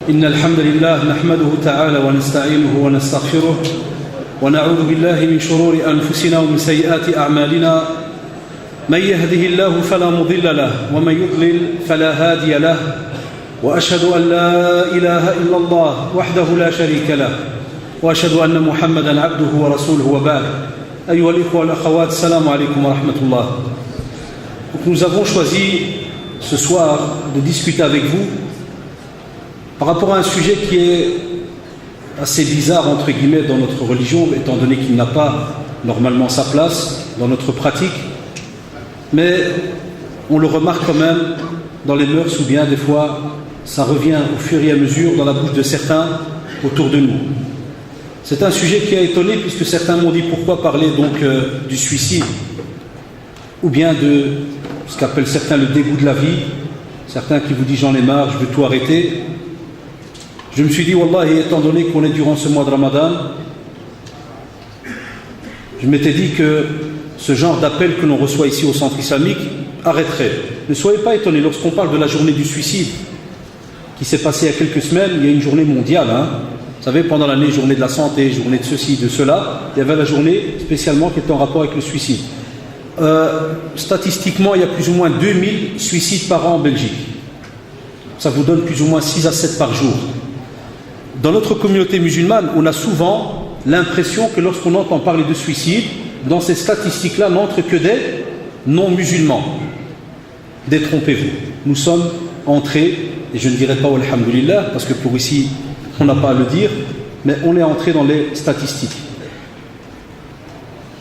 إن الحمد لله نحمده تعالى ونستعينه ونستغفره ونعوذ بالله من شرور أنفسنا ومن سيئات أعمالنا من يهده الله فلا مضل له ومن يضلل فلا هادي له وأشهد أن لا إله إلا الله وحده لا شريك له وأشهد أن محمدا عبده ورسوله وبعد أيها الإخوة والأخوات السلام عليكم ورحمة الله. Donc nous avons choisi ce soir de discuter avec vous par rapport à un sujet qui est assez bizarre entre guillemets dans notre religion, étant donné qu'il n'a pas normalement sa place dans notre pratique, mais on le remarque quand même dans les mœurs, ou bien des fois ça revient au fur et à mesure dans la bouche de certains autour de nous. C'est un sujet qui a étonné puisque certains m'ont dit pourquoi parler donc du suicide ou bien de ce qu'appellent certains le dégoût de la vie, certains qui vous disent j'en ai marre, je veux tout arrêter. Je me suis dit, Wallahi, étant donné qu'on est durant ce mois de Ramadan, je m'étais dit que ce genre d'appel que l'on reçoit ici au centre islamique arrêterait. Ne soyez pas étonnés, lorsqu'on parle de la journée du suicide, qui s'est passée il y a quelques semaines, il y a une journée mondiale. Vous savez, pendant l'année, journée de la santé, journée de ceci, de cela, il y avait la journée spécialement qui était en rapport avec le suicide. Statistiquement, il y a plus ou moins 2000 suicides par an en Belgique. Ça vous donne plus ou moins 6 à 7 par jour. Dans notre communauté musulmane, on a souvent l'impression que lorsqu'on entend parler de suicide, dans ces statistiques-là n'entrent que des non-musulmans. Détrompez-vous. Nous sommes entrés, et je ne dirais pas alhamdulillah, parce que pour ici, on n'a pas à le dire, mais on est entré dans les statistiques.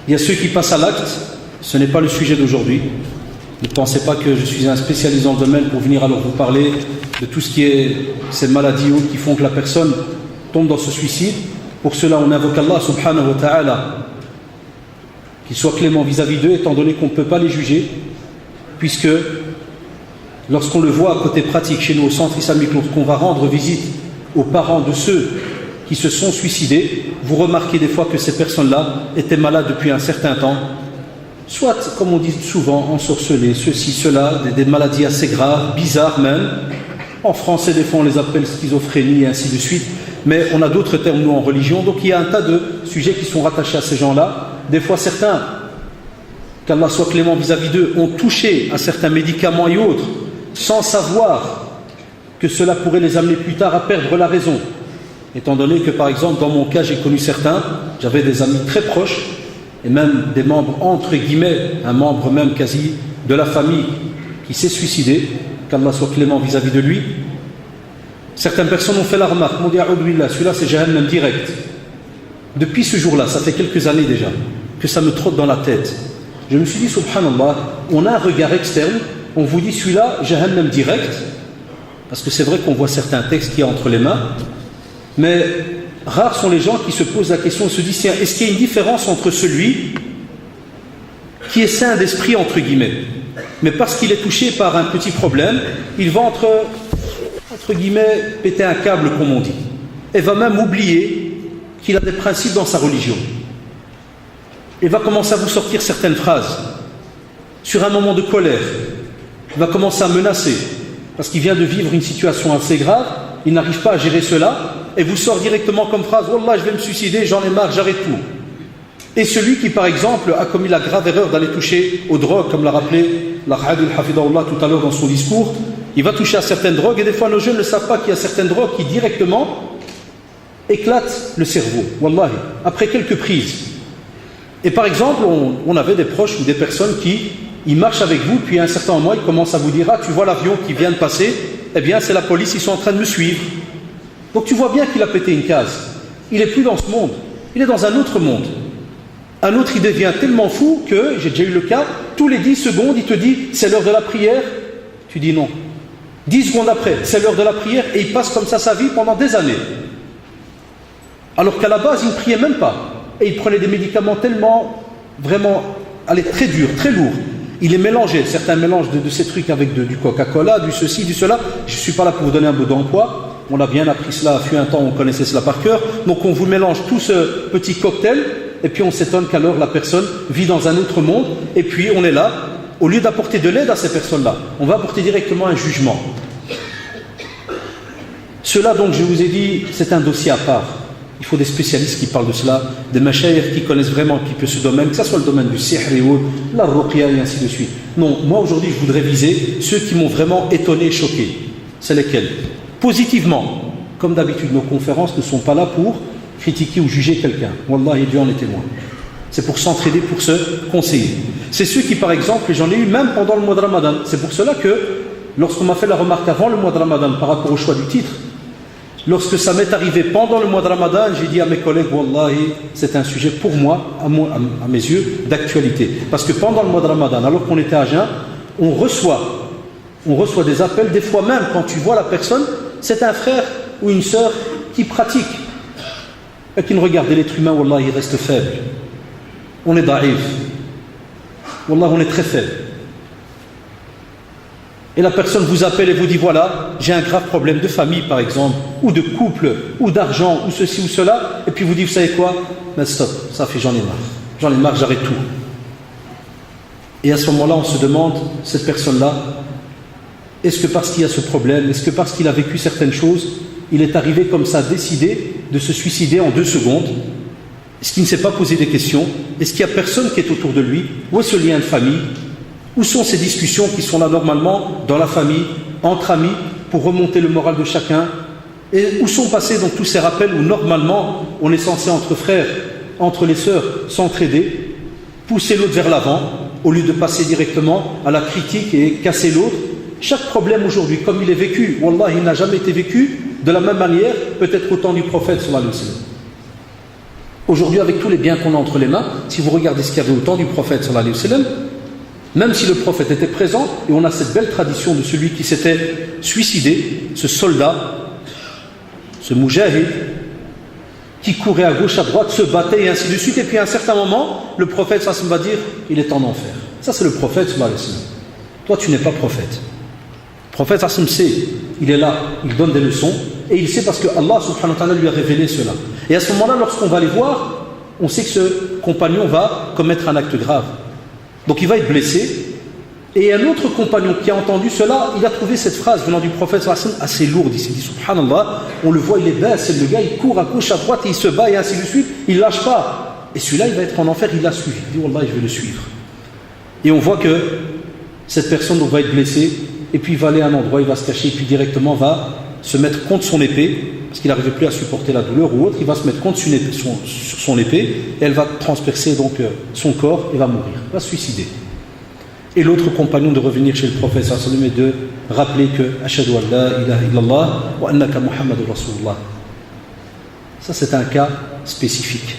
Il y a ceux qui passent à l'acte, ce n'est pas le sujet d'aujourd'hui. Ne pensez pas que je suis un spécialiste dans le domaine pour venir alors vous parler de tout ce qui est ces maladies qui font que la personne tombe dans ce suicide. Pour cela, on invoque Allah subhanahu wa ta'ala qu'il soit clément vis-à-vis d'eux, étant donné qu'on ne peut pas les juger, puisque lorsqu'on le voit à côté pratique chez nous au centre islamique, lorsqu'on va rendre visite aux parents de ceux qui se sont suicidés, vous remarquez des fois que ces personnes-là étaient malades depuis un certain temps, soit, comme on dit souvent, ensorcelés, ceci, cela, des maladies assez graves, bizarres même. En français, des fois, on les appelle schizophrénie et ainsi de suite. Mais on a d'autres termes, nous, en religion. Donc, il y a un tas de sujets qui sont rattachés à ces gens-là. Des fois, certains, qu'Allah soit clément vis-à-vis d'eux, ont touché à certains médicaments et autres, sans savoir que cela pourrait les amener plus tard à perdre la raison. Étant donné que, par exemple, dans mon cas, j'ai connu certains, j'avais des amis très proches, et même des membres, entre guillemets, un membre même quasi de la famille qui s'est suicidé, qu'Allah soit clément vis-à-vis de lui. Certaines personnes ont fait la remarque, m'ont dit, celui-là c'est Jahannam direct. Depuis ce jour-là, ça fait quelques années déjà, que ça me trotte dans la tête. Je me suis dit, subhanallah, on a un regard externe, on vous dit celui-là, Jahannam direct, parce que c'est vrai qu'on voit certains textes qu'il y a entre les mains, mais rares sont les gens qui se posent la question et se disent, tiens, est-ce qu'il y a une différence entre celui qui est sain d'esprit, entre guillemets, mais parce qu'il est touché par un petit problème, il va entre guillemets, péter un câble, comme on dit, et va même oublier qu'il a des principes dans sa religion. Il va commencer à vous sortir certaines phrases. Sur un moment de colère, il va commencer à menacer, parce qu'il vient de vivre une situation assez grave, il n'arrive pas à gérer cela, et vous sort directement comme phrase, Wallah, je vais me suicider, j'en ai marre, j'arrête tout. Et celui qui, par exemple, a commis la grave erreur d'aller toucher aux drogues, comme l'a rappelé l'Ahadul Hafidahullah tout à l'heure dans son discours, il va toucher à certaines drogues, et des fois nos jeunes ne savent pas qu'il y a certaines drogues qui directement éclatent le cerveau, Wallahi, après quelques prises. Et par exemple, on avait des proches ou des personnes qui, ils marchent avec vous, puis à un certain moment, ils commencent à vous dire, ah, tu vois l'avion qui vient de passer, eh bien c'est la police, ils sont en train de me suivre. Donc tu vois bien qu'il a pété une case. Il n'est plus dans ce monde, il est dans un autre monde. Un autre, il devient tellement fou que, j'ai déjà eu le cas, tous les 10 secondes, il te dit, c'est l'heure de la prière. Tu dis non. 10 secondes après, c'est l'heure de la prière, et il passe comme ça sa vie pendant des années. Alors qu'à la base, il ne priait même pas. Et il prenait des médicaments tellement, vraiment, très durs, très lourds. Il les mélangeait, certains mélangent de ces trucs avec du Coca-Cola, du ceci, du cela. Je ne suis pas là pour vous donner un bout d'emploi. On a bien appris cela, fut un temps, on connaissait cela par cœur. Donc on vous mélange tout ce petit cocktail, et puis on s'étonne qu'alors la personne vit dans un autre monde, et puis on est là, au lieu d'apporter de l'aide à ces personnes-là, on va apporter directement un jugement. Cela, donc, je vous ai dit, c'est un dossier à part. Il faut des spécialistes qui parlent de cela, des mashayikh qui connaissent vraiment un petit peu ce domaine, que ce soit le domaine du sihr et autres, la ruqya et ainsi de suite. Non, moi aujourd'hui, je voudrais viser ceux qui m'ont vraiment étonné et choqué. C'est lesquels? Positivement, comme d'habitude, nos conférences ne sont pas là pour critiquer ou juger quelqu'un. Wallahi, Dieu en est témoin. C'est pour s'entraider, pour se conseiller. C'est ceux qui, par exemple, et j'en ai eu même pendant le mois de Ramadan. C'est pour cela que, lorsqu'on m'a fait la remarque avant le mois de Ramadan par rapport au choix du titre, lorsque ça m'est arrivé pendant le mois de Ramadan, j'ai dit à mes collègues, Wallahi, c'est un sujet pour moi, à mes yeux, d'actualité. Parce que pendant le mois de Ramadan, alors qu'on était à jeun, on reçoit des appels, des fois même, quand tu vois la personne, c'est un frère ou une sœur qui pratique. Et qui ne regardez l'être humain, Wallah, il reste faible. On est daïf. Wallah, on est très faible. Et la personne vous appelle et vous dit, voilà, j'ai un grave problème de famille, par exemple, ou de couple, ou d'argent, ou ceci ou cela. Et puis vous dites, vous savez quoi? Mais stop, ça fait, j'en ai marre. J'en ai marre, j'arrête tout. Et à ce moment-là, on se demande, cette personne-là, est-ce que parce qu'il y a ce problème, est-ce que parce qu'il a vécu certaines choses, il est arrivé comme ça, décidé de se suicider en 2 secondes? Est-ce qu'il ne s'est pas posé des questions? Est-ce qu'il n'y a personne qui est autour de lui? Où est ce lien de famille? Où sont ces discussions qui sont là normalement dans la famille, entre amis, pour remonter le moral de chacun? Et où sont passés donc tous ces rappels où normalement on est censé entre frères, entre les sœurs, s'entraider, pousser l'autre vers l'avant, au lieu de passer directement à la critique et casser l'autre? Chaque problème aujourd'hui, comme il est vécu, Wallah, il n'a jamais été vécu de la même manière, peut-être au temps du prophète sallallahu alayhi wa sallam. Aujourd'hui, avec tous les biens qu'on a entre les mains, si vous regardez ce qu'il y avait au temps du prophète sallallahu alayhi wa sallam, même si le prophète était présent, et on a cette belle tradition de celui qui s'était suicidé, ce soldat, ce moujahid, qui courait à gauche, à droite, se battait et ainsi de suite, et puis à un certain moment, le prophète sallallahu alayhi wa sallam va dire, il est en enfer. Ça c'est le prophète sallallahu alayhi wa sallam. Toi tu n'es pas prophète. Le prophète sallallahu alayhi wa sallam sait, il est là, il donne des leçons, et il sait parce que Allah subhanahu wa ta'ala lui a révélé cela. Et à ce moment-là, lorsqu'on va les voir, on sait que ce compagnon va commettre un acte grave. Donc il va être blessé. Et un autre compagnon qui a entendu cela, il a trouvé cette phrase venant du prophète sallallahu alayhi wa sallam assez lourde. Il s'est dit, subhanallah, on le voit, il est bas, c'est le gars, il court à gauche, à droite, et il se bat, et ainsi de suite, il ne lâche pas. Et celui-là, il va être en enfer, il l'a suivi. Il dit, wallah, je vais le suivre. Et on voit que cette personne va être blessée, et puis il va aller à un endroit, il va se cacher, et puis directement va se mettre contre son épée, parce qu'il n'arrivait plus à supporter la douleur ou autre, il va se mettre contre sur son épée, et elle va transpercer donc son corps et va mourir, va se suicider. Et l'autre compagnon de revenir chez le prophète sallallahu alayhi wa sallam et de rappeler que Ashhadu an la ilaha illallah wa annaka Muhammadur Rasulullah. Ça c'est un cas spécifique.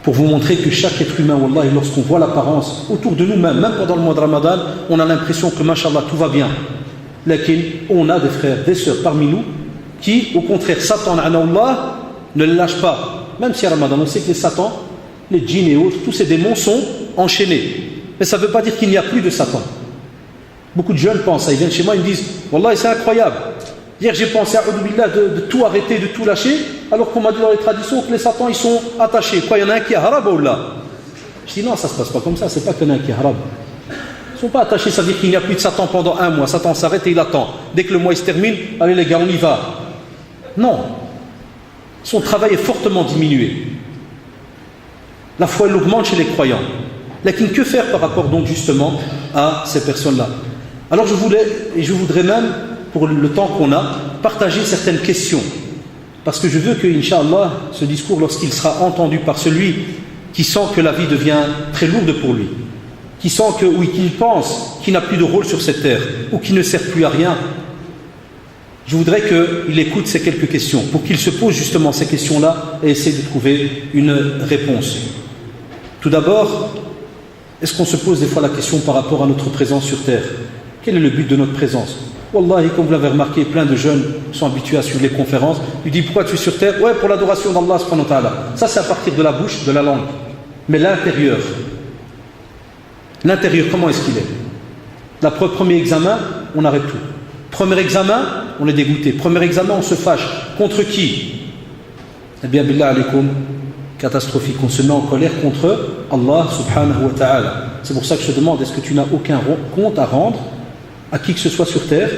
Pour vous montrer que chaque être humain, wallah, lorsqu'on voit l'apparence autour de nous-mêmes, même pendant le mois de Ramadan, on a l'impression que, mashallah, tout va bien. Lakin, on a des frères, des sœurs parmi nous qui, au contraire, Satan, Allah, ne les lâche pas. Même si à Ramadan, on sait que les Satans, les djinns et autres, tous ces démons sont enchaînés. Mais ça ne veut pas dire qu'il n'y a plus de Satan. Beaucoup de jeunes pensent ça, ils viennent chez moi, ils me disent, wallah, c'est incroyable. Hier, j'ai pensé à Billah de tout arrêter, de tout lâcher, alors qu'on m'a dit dans les traditions que les Satans, ils sont attachés. Quoi, il y en a un qui est harab ou là? Je dis non, ça ne se passe pas comme ça, c'est pas qu'il y en a un qui est harab. Ils ne sont pas attachés, ça veut dire qu'il n'y a plus de Satan pendant 1 mois. Satan s'arrête et il attend. Dès que le mois il se termine, allez les gars, on y va. Non. Son travail est fortement diminué. La foi, elle augmente chez les croyants. Lakin, que faire par rapport donc justement à ces personnes-là? Alors je voudrais même, pour le temps qu'on a, partager certaines questions. Parce que je veux que, Inch'Allah, ce discours, lorsqu'il sera entendu par celui qui sent que la vie devient très lourde pour lui, qui sent que, oui, qu'il pense qu'il n'a plus de rôle sur cette terre, ou qu'il ne sert plus à rien, je voudrais qu'il écoute ces quelques questions, pour qu'il se pose justement ces questions-là et essaie de trouver une réponse. Tout d'abord, est-ce qu'on se pose des fois la question par rapport à notre présence sur terre? Quel est le but de notre présence? Wallahi, comme vous l'avez remarqué, plein de jeunes sont habitués à suivre les conférences. Ils disent, pourquoi tu es sur terre? Ouais, pour l'adoration d'Allah subhanahu wa ta'ala. Ça, c'est à partir de la bouche, de la langue. Mais l'intérieur, comment est-ce qu'il est? La premier examen, on arrête tout. Premier examen, on est dégoûté. Premier examen, on se fâche. Contre qui? Eh bien, billah alaykoum, catastrophique. On se met en colère contre Allah subhanahu wa ta'ala. C'est pour ça que je te demande, est-ce que tu n'as aucun compte à rendre à qui que ce soit sur terre?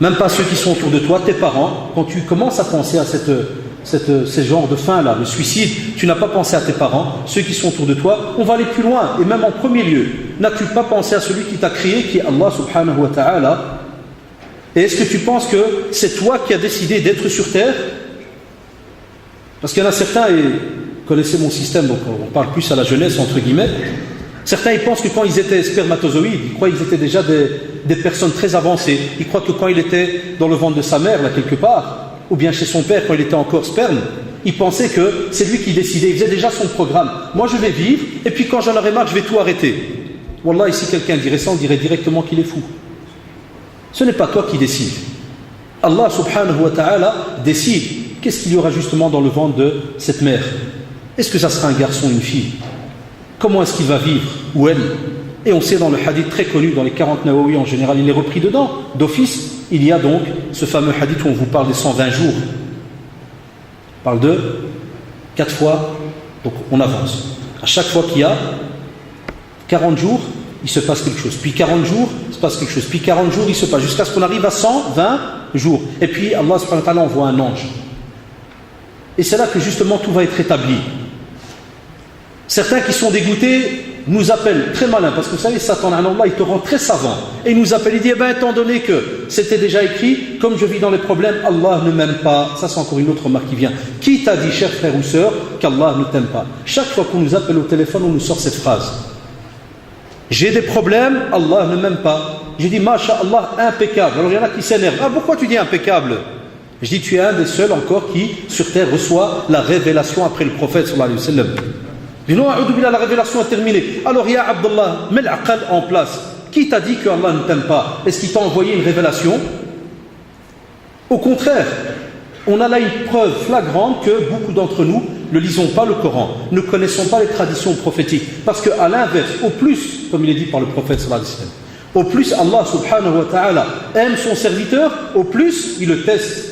même pas ceux qui sont autour de toi, tes parents. Quand tu commences à penser à ce genre de fin-là, le suicide, tu n'as pas pensé à tes parents, ceux qui sont autour de toi. On va aller plus loin, et même en premier lieu, n'as-tu pas pensé à celui qui t'a créé, qui est Allah subhanahu wa ta'ala? Et est-ce que tu penses que c'est toi qui as décidé d'être sur terre? Parce qu'il y en a certains, et connaissez mon système, donc on parle plus à la jeunesse, entre guillemets. Certains, ils pensent que quand ils étaient spermatozoïdes, ils croient qu'ils étaient déjà des personnes très avancées. Ils croient que quand il était dans le ventre de sa mère, là quelque part, ou bien chez son père, quand il était encore sperme, il pensait que c'est lui qui décidait, il faisait déjà son programme. Moi, je vais vivre, et puis quand j'en aurai marre, je vais tout arrêter. Wallah, ici, quelqu'un dirait ça, on dirait directement qu'il est fou. Ce n'est pas toi qui décides. Allah subhanahu wa ta'ala décide qu'est-ce qu'il y aura justement dans le ventre de cette mère. Est-ce que ça sera un garçon ou une fille? Comment est-ce qu'il va vivre? Ou elle? Et on sait dans le hadith très connu, dans les 40 Nawawi en général, il est repris dedans, d'office, il y a donc ce fameux hadith où on vous parle des 120 jours. On parle de 4 fois, donc on avance. À chaque fois qu'il y a 40 jours, il se passe quelque chose. Puis 40 jours, il se passe quelque chose. Puis 40 jours, il se passe. Jusqu'à ce qu'on arrive à 120 jours. Et puis Allah subhanahu wa ta'ala envoie un ange. Et c'est là que justement tout va être établi. Certains qui sont dégoûtés nous appellent, très malins, parce que vous savez, Satan, Allah, il te rend très savant. Et il nous appelle, il dit, étant donné que c'était déjà écrit, comme je vis dans les problèmes, Allah ne m'aime pas. Ça, c'est encore une autre remarque qui vient. Qui t'a dit, cher frère ou sœur, qu'Allah ne t'aime pas? Chaque fois qu'on nous appelle au téléphone, on nous sort cette phrase. J'ai des problèmes, Allah ne m'aime pas. J'ai dit, Masha'Allah, impeccable. Alors il y en a qui s'énervent. Ah, pourquoi tu dis impeccable? Je dis, tu es un des seuls encore qui, sur terre, reçoit la révélation après le prophète, sallallahu alayhi wa sallam. Je dis, non, la révélation est terminée. Alors, ya Abdullah, mets l'aqal en place. Qui t'a dit que Allah ne t'aime pas? Est-ce qu'il t'a envoyé une révélation? Au contraire, on a là une preuve flagrante que beaucoup d'entre nous ne lisons pas le Coran, ne connaissons pas les traditions prophétiques. Parce qu'à l'inverse, au plus, comme il est dit par le prophète sallallahu alayhi wa sallam, au plus Allah subhanahu wa ta'ala aime son serviteur, au plus il le teste.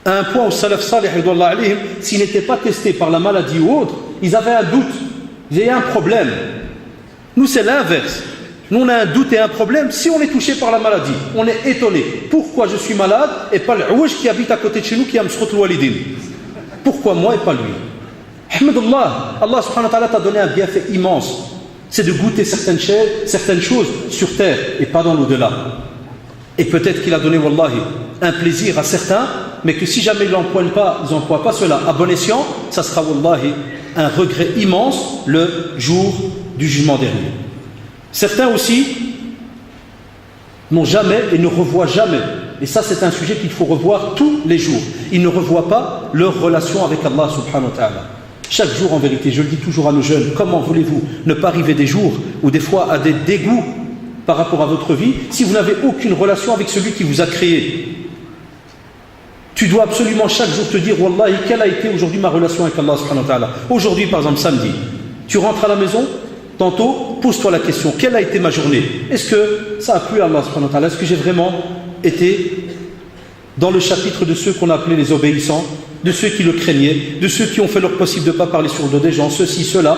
À un point où Salaf Salih, s'ils n'étaient pas testés par la maladie ou autre, ils avaient un doute, ils avaient un problème. Nous, c'est l'inverse. Nous, on a un doute et un problème si on est touché par la maladie. On est étonné. Pourquoi je suis malade et pas le ouaj qui habite à côté de chez nous qui a Msrot Walidin? Pourquoi moi et pas lui? Ahmadullah, Allah subhanahu wa ta'ala t'a donné un bienfait immense. C'est de goûter certaines choses sur terre et pas dans l'au-delà. Et peut-être qu'il a donné, wallahi, un plaisir à certains, mais que si jamais ils n'emploient pas cela à bon escient, ça sera, wallahi, un regret immense le jour du jugement dernier. Certains aussi n'ont jamais et ne revoient jamais, et ça c'est un sujet qu'il faut revoir tous les jours, ils ne revoient pas leur relation avec Allah subhanahu wa ta'ala. Chaque jour en vérité, je le dis toujours à nos jeunes, comment voulez-vous ne pas arriver des jours ou des fois à des dégoûts par rapport à votre vie si vous n'avez aucune relation avec celui qui vous a créé? Tu dois absolument chaque jour te dire, wallahi, quelle a été aujourd'hui ma relation avec Allah subhanahu wa ta'ala? Aujourd'hui par exemple samedi, tu rentres à la maison, tantôt pose-toi la question, quelle a été ma journée? Est-ce que ça a plu à Allah subhanahu wa ta'ala? Est-ce que j'ai vraiment été dans le chapitre de ceux qu'on appelait les obéissants, de ceux qui le craignaient, de ceux qui ont fait leur possible de ne pas parler sur le dos des gens, ceci, cela?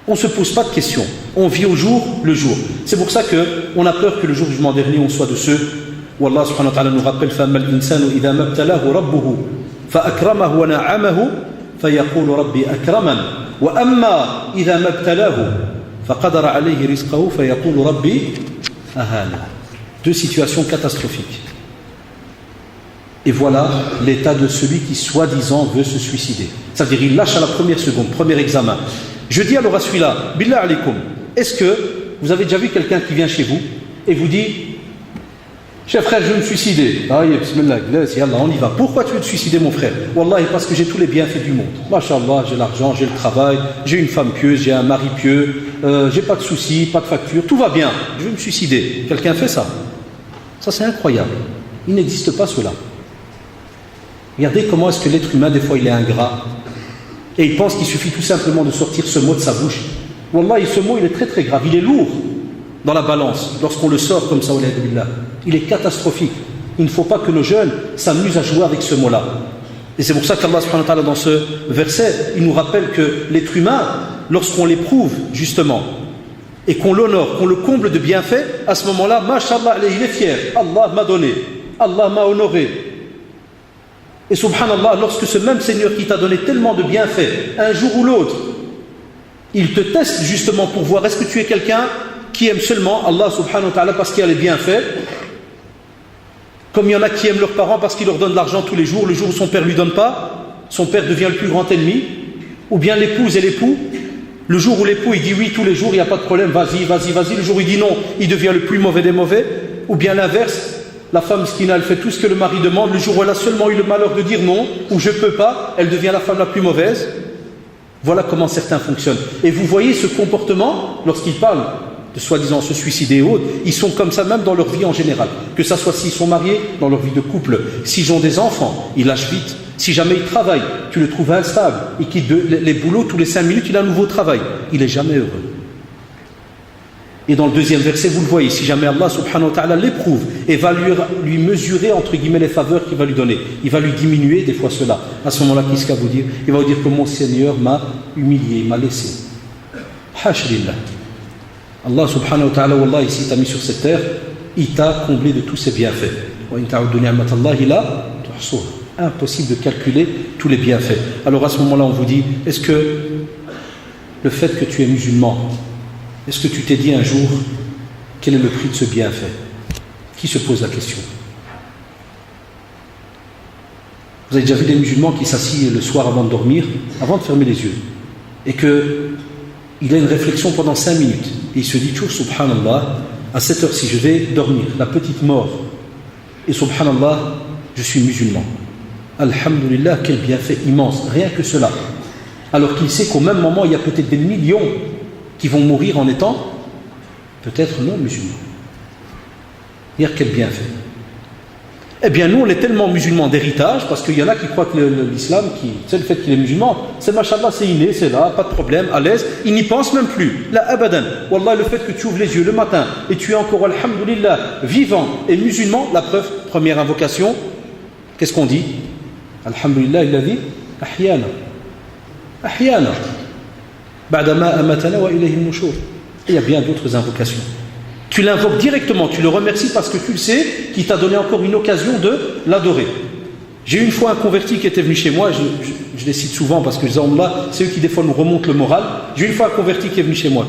On ne se pose pas de questions, on vit au jour le jour. C'est pour ça qu'on a peur que le jour du jugement dernier on soit de ceux où Allah subhanahu wa ta'ala nous rappelle فَأَمَّا الْإِنسَانُ إِذَا مَا ابْتَلَاهُ رَبُّهُ فَأَكْرَمَهُ وَنَعَّمَهُ فَيَقُولُ رَبِّي أَكْرَمَنِ وَأَمَّا إِذَا مَا ابْتَلَاهُ فَقَدَرَ عَلَيْهِ رِزْقَهُ فَيَقُولُ رَبِّي أَهَانَ. Deux situations catastrophiques. Et voilà l'état de celui qui soi-disant veut se suicider. C'est-à-dire il lâche à la première seconde, premier examen. Je dis alors à celui-là, billah alaykoum, est-ce que vous avez déjà vu quelqu'un qui vient chez vous et vous dit, cher frère, je veux me suicider? Ah, bismillah, on y va. Pourquoi tu veux te suicider, mon frère? Wallahi, parce que j'ai tous les bienfaits du monde. Masha'Allah, j'ai l'argent, j'ai le travail, j'ai une femme pieuse, j'ai un mari pieux, j'ai pas de soucis, pas de facture, tout va bien. Je veux me suicider. Quelqu'un fait ça? Ça, c'est incroyable. Il n'existe pas cela. Regardez comment est-ce que l'être humain, des fois, il est ingrat. Et il pense qu'il suffit tout simplement de sortir ce mot de sa bouche. Wallahi, ce mot, il est très très grave. Il est lourd dans la balance. Lorsqu'on le sort comme ça, il est catastrophique. Il ne faut pas que nos jeunes s'amusent à jouer avec ce mot-là. Et c'est pour ça qu'Allah subhanahu wa ta'ala, dans ce verset, il nous rappelle que l'être humain, lorsqu'on l'éprouve, justement, et qu'on l'honore, qu'on le comble de bienfaits, à ce moment-là, mashallah, il est fier. Allah m'a donné, Allah m'a honoré. Et subhanallah, lorsque ce même Seigneur qui t'a donné tellement de bienfaits, un jour ou l'autre, il te teste justement pour voir est-ce que tu es quelqu'un qui aime seulement Allah subhanahu wa ta'ala parce qu'il a les bienfaits, comme il y en a qui aiment leurs parents parce qu'ils leur donnent de l'argent tous les jours, le jour où son père ne lui donne pas, son père devient le plus grand ennemi, ou bien l'épouse et l'époux, le jour où l'époux il dit oui tous les jours, il n'y a pas de problème, vas-y, vas-y, vas-y, le jour où il dit non, il devient le plus mauvais des mauvais, ou bien l'inverse, la femme skina, elle fait tout ce que le mari demande, le jour où elle a seulement eu le malheur de dire non, ou je ne peux pas, elle devient la femme la plus mauvaise. Voilà comment certains fonctionnent. Et vous voyez ce comportement, lorsqu'ils parlent de soi-disant se suicider et autres, ils sont comme ça même dans leur vie en général. Que ça soit s'ils sont mariés, dans leur vie de couple, s'ils ont des enfants, ils lâchent vite. Si jamais ils travaillent, tu le trouves instable, il quitte les boulots, tous les 5 minutes, il a un nouveau travail. Il n'est jamais heureux. Et dans le deuxième verset, vous le voyez, si jamais Allah subhanahu wa ta'ala l'éprouve et va lui mesurer, entre guillemets, les faveurs qu'il va lui donner, il va lui diminuer des fois cela. À ce moment-là, qu'est-ce qu'il va vous dire? Il va vous dire que mon Seigneur m'a humilié, m'a laissé. Hashrillah. Allah subhanahu wa ta'ala, wallah, ici t'a mis sur cette terre, il t'a comblé de tous ses bienfaits. Impossible de calculer tous les bienfaits. Alors à ce moment-là, on vous dit, est-ce que le fait que tu es musulman, est-ce que tu t'es dit un jour, quel est le prix de ce bienfait? Qui se pose la question? Vous avez déjà vu des musulmans qui s'assient le soir avant de dormir, avant de fermer les yeux, et qu'il a une réflexion pendant 5 minutes, et il se dit toujours, subhanallah, à cette heure-ci, je vais dormir, la petite mort, et subhanallah, je suis musulman. Alhamdulillah, quel bienfait immense, rien que cela. Alors qu'il sait qu'au même moment, il y a peut-être des millions qui vont mourir en étant peut-être non musulmans. Regarde quel bienfait. Eh bien, nous, on est tellement musulmans d'héritage, parce qu'il y en a qui croient que l'islam, c'est le fait qu'il est musulman, c'est machallah, c'est inné, c'est là, pas de problème, à l'aise, ils n'y pensent même plus. La abadan. Wallah, le fait que tu ouvres les yeux le matin et tu es encore, alhamdulillah, vivant et musulman, la preuve, première invocation, qu'est-ce qu'on dit? Alhamdulillah, alladhi ahyana. Ahyana. Ba'dama amatana wa ilayhi an-nushur. Et il y a bien d'autres invocations. Tu l'invoques directement, tu le remercies parce que tu le sais qu'il t'a donné encore une occasion de l'adorer. J'ai eu une fois un converti qui était venu chez moi, je les cite souvent parce que là, c'est eux qui des fois nous remontent le moral. J'ai eu une fois un converti qui est venu chez moi.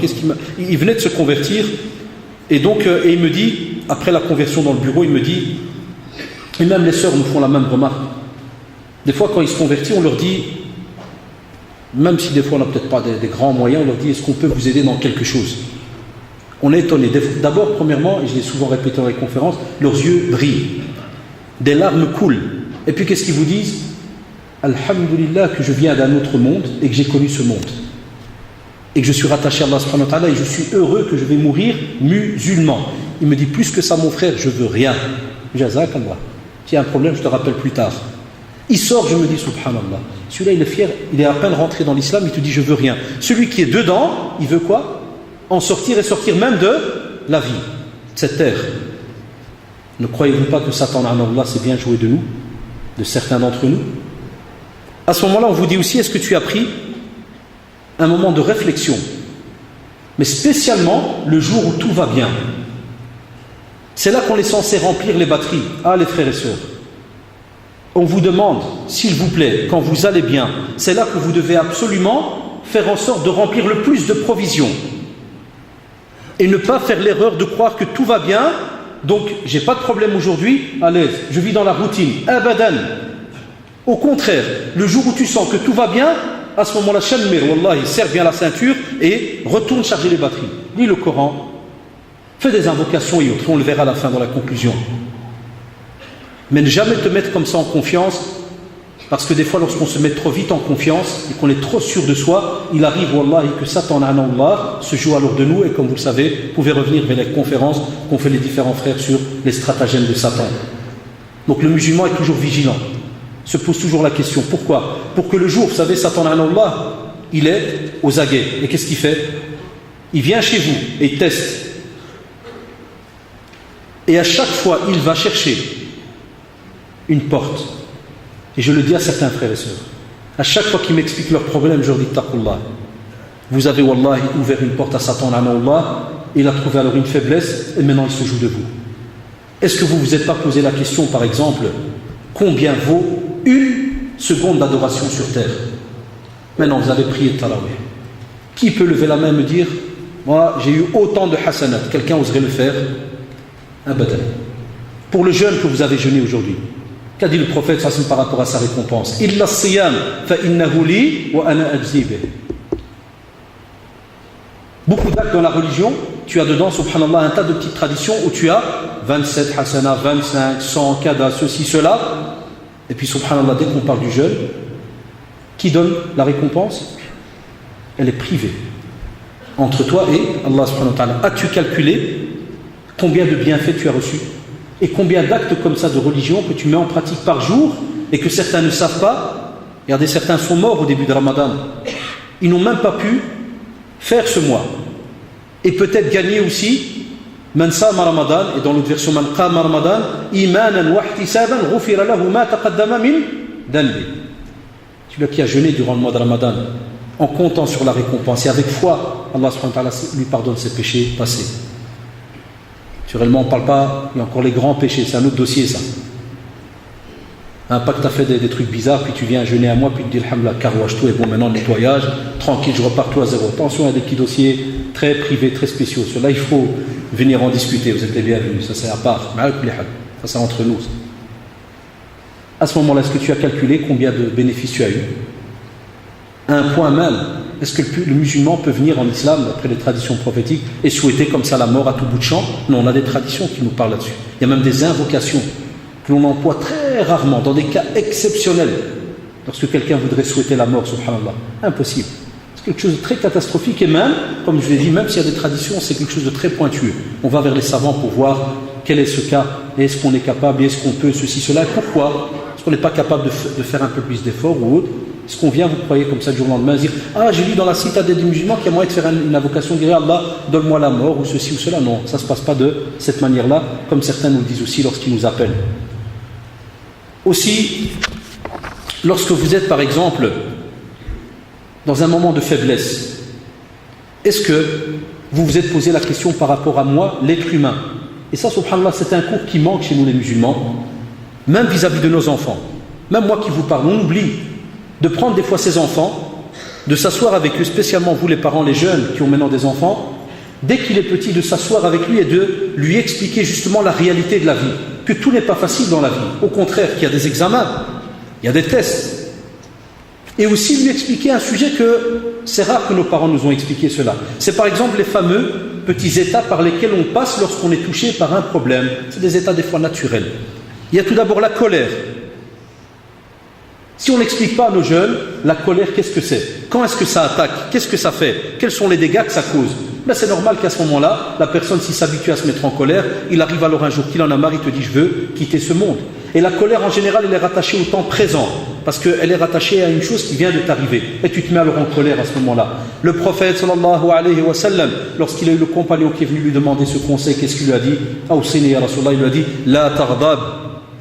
Il venait de se convertir et donc et il me dit, après la conversion dans le bureau, il me dit, et même les sœurs nous font la même remarque. Des fois quand ils se convertissent, on leur dit, même si des fois on n'a peut-être pas des grands moyens, on leur dit, est-ce qu'on peut vous aider dans quelque chose? On est étonné. D'abord, premièrement, et je l'ai souvent répété dans les conférences, leurs yeux brillent. Des larmes coulent. Et puis qu'est-ce qu'ils vous disent? Alhamdulillah que je viens d'un autre monde et que j'ai connu ce monde. Et que je suis rattaché à Allah subhanahu wa ta'ala et je suis heureux que je vais mourir musulman. Il me dit, plus que ça mon frère, je veux rien. Jazakallah. S'il y a un problème, je te rappelle plus tard. Il sort, je me dis, subhanallah. Celui-là, il est fier, il est à peine rentré dans l'islam, il te dit, je veux rien. Celui qui est dedans, il veut quoi? En sortir et sortir même de la vie, de cette terre. Ne croyez-vous pas que Satan, Allah, s'est bien joué de nous, de certains d'entre nous? À ce moment-là, on vous dit aussi, est-ce que tu as pris un moment de réflexion? Mais spécialement le jour où tout va bien. C'est là qu'on est censé remplir les batteries. Ah, les frères et sœurs. On vous demande, s'il vous plaît, quand vous allez bien, c'est là que vous devez absolument faire en sorte de remplir le plus de provisions. Et ne pas faire l'erreur de croire que tout va bien, donc j'ai pas de problème aujourd'hui, à l'aise, je vis dans la routine. Abadan. Au contraire, le jour où tu sens que tout va bien, à ce moment-là, shalmir, wallahi, serre bien la ceinture et retourne charger les batteries. Lis le Coran, fais des invocations et autres, on le verra à la fin dans la conclusion. Mais ne jamais te mettre comme ça en confiance, parce que des fois, lorsqu'on se met trop vite en confiance et qu'on est trop sûr de soi, il arrive, wallahi, que Satan, Allah, se joue alors de nous. Et comme vous le savez, vous pouvez revenir vers les conférences qu'ont fait les différents frères sur les stratagèmes de Satan. Donc le musulman est toujours vigilant, se pose toujours la question. Pourquoi? Pour que le jour, vous savez, Satan, Allah, il est aux aguets. Et qu'est-ce qu'il fait? Il vient chez vous et il teste. Et à chaque fois, il va chercher une porte. Et je le dis à certains frères et sœurs, à chaque fois qu'ils m'expliquent leurs problèmes, je leur dis taqullah. Vous avez, wallahi, ouvert une porte à Satan, il a trouvé alors une faiblesse, et maintenant il se joue de vous. Est-ce que vous ne vous êtes pas posé la question, par exemple, combien vaut une seconde d'adoration sur terre? Maintenant, vous avez prié de Tarawih. Qui peut lever la main et me dire, moi, j'ai eu autant de hasanat? Quelqu'un oserait le faire? Abadan. Pour le jeûne que vous avez jeûné aujourd'hui, qu'a dit le prophète par rapport à sa récompense? Illa siyam fa innahu li wa ana ajzi bih. Beaucoup d'actes dans la religion, tu as dedans, subhanallah, un tas de petites traditions où tu as 27 hasanah, 25, 100, kada, ceci, cela. Et puis, subhanallah, dès qu'on parle du jeûne, qui donne la récompense? Elle est privée entre toi et Allah subhanahu wa ta'ala. As-tu calculé combien de bienfaits tu as reçus? Et combien d'actes comme ça de religion que tu mets en pratique par jour et que certains ne savent pas? Regardez, certains sont morts au début de Ramadan. Ils n'ont même pas pu faire ce mois. Et peut-être gagner aussi Man sama Ramadan, et dans l'autre version Man qama Ramadan, imanan wa ihtisaban ghufira lahu ma taqaddama min dhanbi. Celui qui a jeûné durant le mois de Ramadan, en comptant sur la récompense et avec foi, Allah subhanahu wa ta'ala lui pardonne ses péchés passés. Naturellement, on ne parle pas, il y a encore les grands péchés, c'est un autre dossier ça. Pas que tu as fait des trucs bizarres, puis tu viens jeûner à moi, puis tu dis alhamdoulilah, carouage tout, et bon, maintenant nettoyage, tranquille, je repars tout à zéro. Attention, il y a des petits dossiers très privés, très spéciaux. Ceux-là, il faut venir en discuter, vous êtes les bienvenus, ça c'est à part. Ça c'est entre nous. À ce moment-là, est-ce que tu as calculé combien de bénéfices tu as eu? À un point même, est-ce que le musulman peut venir en islam, d'après les traditions prophétiques, et souhaiter comme ça la mort à tout bout de champ? Non, on a des traditions qui nous parlent là-dessus. Il y a même des invocations que l'on emploie très rarement, dans des cas exceptionnels, lorsque quelqu'un voudrait souhaiter la mort, subhanallah. Impossible. C'est quelque chose de très catastrophique, et même, comme je l'ai dit, même s'il y a des traditions, c'est quelque chose de très pointueux. On va vers les savants pour voir quel est ce cas, et est-ce qu'on est capable, et est-ce qu'on peut, ceci, cela, et pourquoi? Est-ce qu'on n'est pas capable de faire un peu plus d'efforts ou autre? Est-ce qu'on vient, vous croyez, comme ça, du jour au lendemain, dire « Ah, j'ai lu dans la citadelle des musulmans qu'il y a moyen de faire une invocation, dire Allah, donne-moi la mort, ou ceci ou cela. » Non, ça ne se passe pas de cette manière-là, comme certains nous le disent aussi lorsqu'ils nous appellent. Aussi, lorsque vous êtes, par exemple, dans un moment de faiblesse, est-ce que vous vous êtes posé la question par rapport à moi, l'être humain? Et ça, subhanallah, c'est un cours qui manque chez nous les musulmans, même vis-à-vis de nos enfants. Même moi qui vous parle, on oublie de prendre des fois ses enfants, de s'asseoir avec eux, spécialement vous les parents, les jeunes qui ont maintenant des enfants, dès qu'il est petit, de s'asseoir avec lui et de lui expliquer justement la réalité de la vie, que tout n'est pas facile dans la vie, au contraire, qu'il y a des examens, il y a des tests, et aussi lui expliquer un sujet que c'est rare que nos parents nous ont expliqué cela. C'est par exemple les fameux petits états par lesquels on passe lorsqu'on est touché par un problème. C'est des états des fois naturels. Il y a tout d'abord la colère. Si on n'explique pas à nos jeunes, la colère, qu'est-ce que c'est? Quand est-ce que ça attaque? Qu'est-ce que ça fait? Quels sont les dégâts que ça cause? Ben c'est normal qu'à ce moment-là, la personne, s'il s'habitue à se mettre en colère, il arrive alors un jour qu'il en a marre, il te dit « je veux quitter ce monde ». Et la colère, en général, elle est rattachée au temps présent, parce qu'elle est rattachée à une chose qui vient de t'arriver. Et tu te mets alors en colère à ce moment-là. Le prophète, sallallahu alayhi wa sallam, lorsqu'il a eu le compagnon qui est venu lui demander ce conseil, qu'est-ce qu'il lui a dit? « Awsini ya Rasulallah », il lui a dit « La tardab »,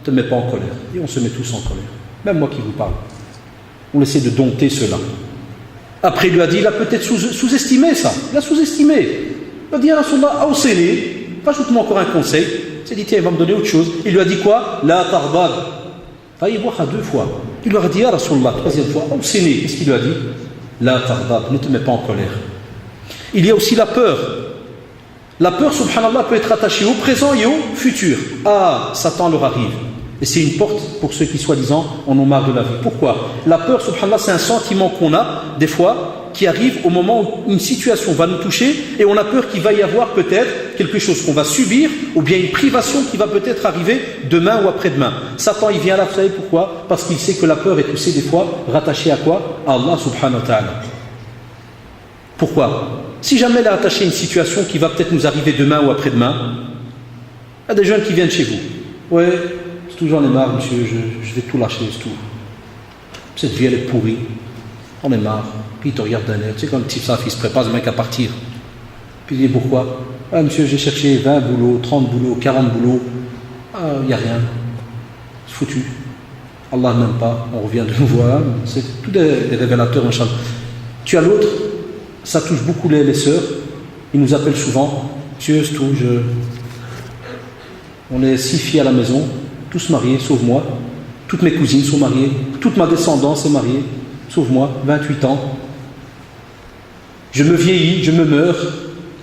ne te mets pas en colère. Et on se met tous en colère. Même moi qui vous parle. On essaie de dompter cela. Après, il lui a dit, il a peut-être sous-estimé ça. Il a sous-estimé. Il a dit, Rasulallah, awsini, rajoute-moi encore un conseil. Il s'est dit, tiens, il va me donner autre chose. Il lui a dit quoi? La tardab. Il voit à deux fois. Il lui a dit, Rasulallah, troisième fois, awsini. Qu'est-ce qu'il lui a dit? La tardab, ne te mets pas en colère. Il y a aussi la peur. La peur, subhanallah, peut être attachée au présent et au futur. Ah, Satan leur arrive. Et c'est une porte pour ceux qui, soi-disant, en ont marre de la vie. Pourquoi? La peur, subhanallah, c'est un sentiment qu'on a, des fois, qui arrive au moment où une situation va nous toucher et on a peur qu'il va y avoir peut-être quelque chose qu'on va subir ou bien une privation qui va peut-être arriver demain ou après-demain. Satan, il vient là, vous savez pourquoi? Parce qu'il sait que la peur est aussi, des fois, rattachée à quoi? À Allah, subhanahu wa ta'ala. Pourquoi? Si jamais elle est attachée à une situation qui va peut-être nous arriver demain ou après-demain, il y a des jeunes qui viennent chez vous. Ouais. J'en ai marre, monsieur, je vais tout lâcher, c'est tout. Cette vie, elle est pourrie. On est marre. Puis il te regarde d'un air. Tu sais, quand le type, il se prépare, ce mec à partir. Puis il dit, pourquoi? Ah, monsieur, j'ai cherché 20 boulots, 30 boulots, 40 boulots. Ah, il n'y a rien. C'est foutu. Allah n'aime pas. On revient de nouveau. Hein. C'est tout des révélateurs, Inch'Allah. Tu as l'autre. ça touche beaucoup les sœurs. Ils nous appellent souvent, Monsieur, c'est tout, on est 6 filles à la maison, tous mariés, sauf moi. Toutes mes cousines sont mariées, toute ma descendance est mariée, sauf moi, 28 ans. Je me vieillis, je me meurs,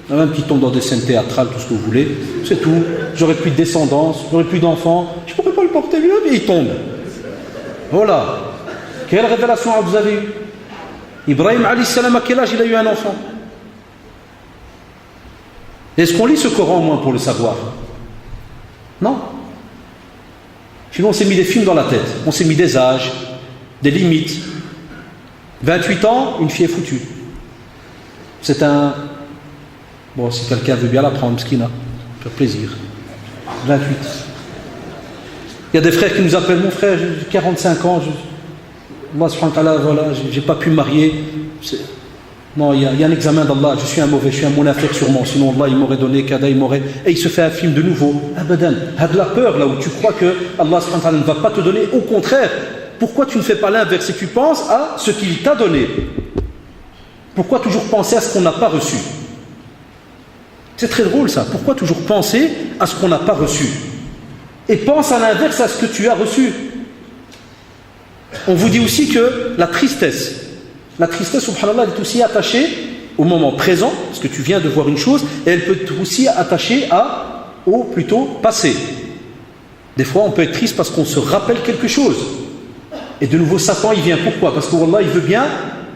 même qui tombe dans des scènes théâtrales, tout ce que vous voulez, c'est tout. J'aurai plus de descendance, j'aurai plus d'enfants, je ne pourrai pas le porter lui, mais il tombe. Voilà. Quelle révélation vous avez eue? Ibrahim alayhi salam, à quel âge il a eu un enfant? Est-ce qu'on lit ce Coran au moins pour le savoir? Non. Sinon on s'est mis des films dans la tête, on s'est mis des âges, des limites. 28 ans, une fille est foutue. C'est un... Bon, si quelqu'un veut bien l'apprendre, Mskina, faire plaisir. 28. Il y a des frères qui nous appellent, mon frère, j'ai 45 ans, moi, subhanahu wa ta'ala, voilà, j'ai pas pu me marier. Non, il y a un examen d'Allah, je suis un mauvais, je suis un munafiq sûrement, sinon Allah il m'aurait donné, kada il m'aurait... Et il se fait un film de nouveau. Abadan, a de la peur là où tu crois que Allah subhanahu wa ta'ala ne va pas te donner. Au contraire, pourquoi tu ne fais pas l'inverse et tu penses à ce qu'il t'a donné? Pourquoi toujours penser à ce qu'on n'a pas reçu? C'est très drôle ça. Pourquoi toujours penser à ce qu'on n'a pas reçu? Et pense à l'inverse à ce que tu as reçu. On vous dit aussi que la tristesse, subhanallah, elle est aussi attachée au moment présent, parce que tu viens de voir une chose, et elle peut être aussi attachée au plutôt passé. Des fois, on peut être triste parce qu'on se rappelle quelque chose. Et de nouveau, Satan, il vient. Pourquoi? Parce que Wallah, il veut bien,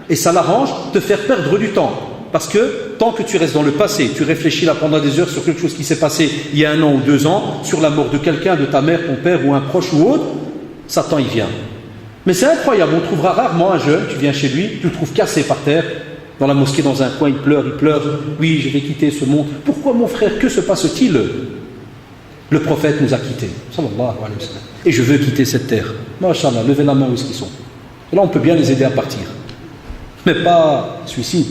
et ça l'arrange, te faire perdre du temps. Parce que tant que tu restes dans le passé, tu réfléchis là pendant des heures sur quelque chose qui s'est passé il y a 1 an ou 2 ans, sur la mort de quelqu'un, de ta mère, ton père ou un proche ou autre, Satan, il vient. Mais c'est incroyable, on trouvera rarement un jeune, tu viens chez lui, tu le trouves cassé par terre, dans la mosquée, dans un coin, il pleure, oui, je vais quitter ce monde. Pourquoi mon frère, que se passe-t-il? Le prophète nous a quittés, sallallahu alayhi wa sallam, et je veux quitter cette terre. Masha'Allah, levez la main où est-ce qu'ils sont. Et là, on peut bien les aider à partir. Mais pas suicide.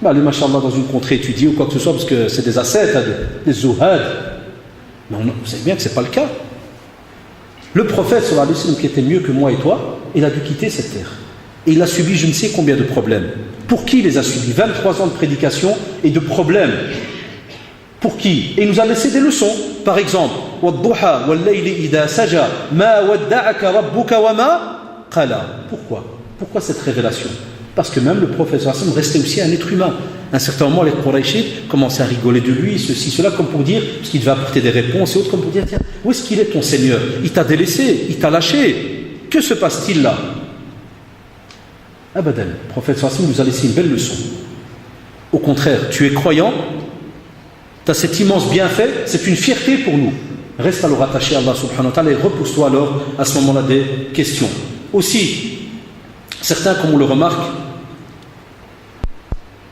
Allez, masha'Allah, dans une contrée étudiée ou quoi que ce soit, parce que c'est des ascètes, des zuhad. Mais vous savez bien que ce n'est pas le cas. Le prophète, sallallahu alayhi wa sallam, qui était mieux que moi et toi, il a dû quitter cette terre. Et il a subi je ne sais combien de problèmes. Pour qui il les a subis? 23 ans de prédication et de problèmes. Pour qui? Et il nous a laissé des leçons. Par exemple, Pourquoi cette révélation? Parce que même le prophète sallallahu alayhi wa sallam restait aussi un être humain. À un certain moment, les Qurayshites commençaient à rigoler de lui, ceci, cela, comme pour dire, parce qu'il devait apporter des réponses et autres, comme pour dire, tiens, où est-ce qu'il est ton Seigneur? Il t'a délaissé, il t'a lâché. Que se passe-t-il là? Abadan, le prophète sallallahu alayhi wa sallam nous a laissé une belle leçon. Au contraire, tu es croyant, tu as cet immense bienfait, c'est une fierté pour nous. Reste alors attaché à Allah subhanahu wa ta'ala et repose-toi alors à ce moment-là des questions. Aussi, certains, comme on le remarque,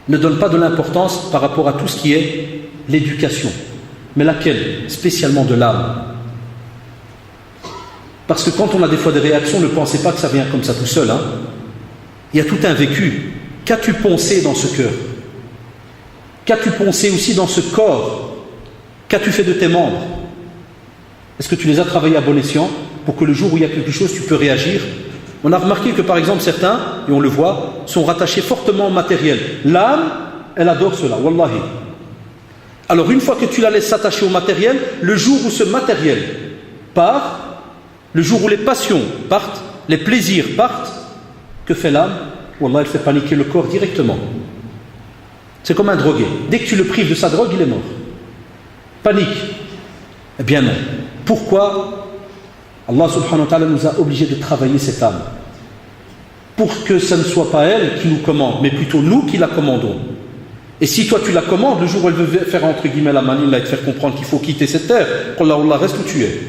ne donnent pas de l'importance par rapport à tout ce qui est l'éducation. Mais laquelle? Spécialement de l'âme. Parce que quand on a des fois des réactions, ne pensez pas que ça vient comme ça tout seul. Il y a tout un vécu. Qu'as-tu poncé dans ce cœur? Qu'as-tu poncé aussi dans ce corps? Qu'as-tu fait de tes membres? Est-ce que tu les as travaillés à bon escient pour que le jour où il y a quelque chose, tu peux réagir? On a remarqué que par exemple certains, et on le voit, sont rattachés fortement au matériel. L'âme, elle adore cela, wallahi. Alors une fois que tu la laisses s'attacher au matériel, le jour où ce matériel part, le jour où les passions partent, les plaisirs partent, que fait l'âme? Wallah, elle fait paniquer le corps directement. C'est comme un drogué. Dès que tu le prives de sa drogue, il est mort. Panique. Eh bien non. Pourquoi? Allah subhanahu wa ta'ala nous a obligés de travailler cette âme. Pour que ce ne soit pas elle qui nous commande, mais plutôt nous qui la commandons. Et si toi tu la commandes, le jour où elle veut faire entre guillemets la manine là, et te faire comprendre qu'il faut quitter cette terre, Wallah, Wallah, reste où tu es.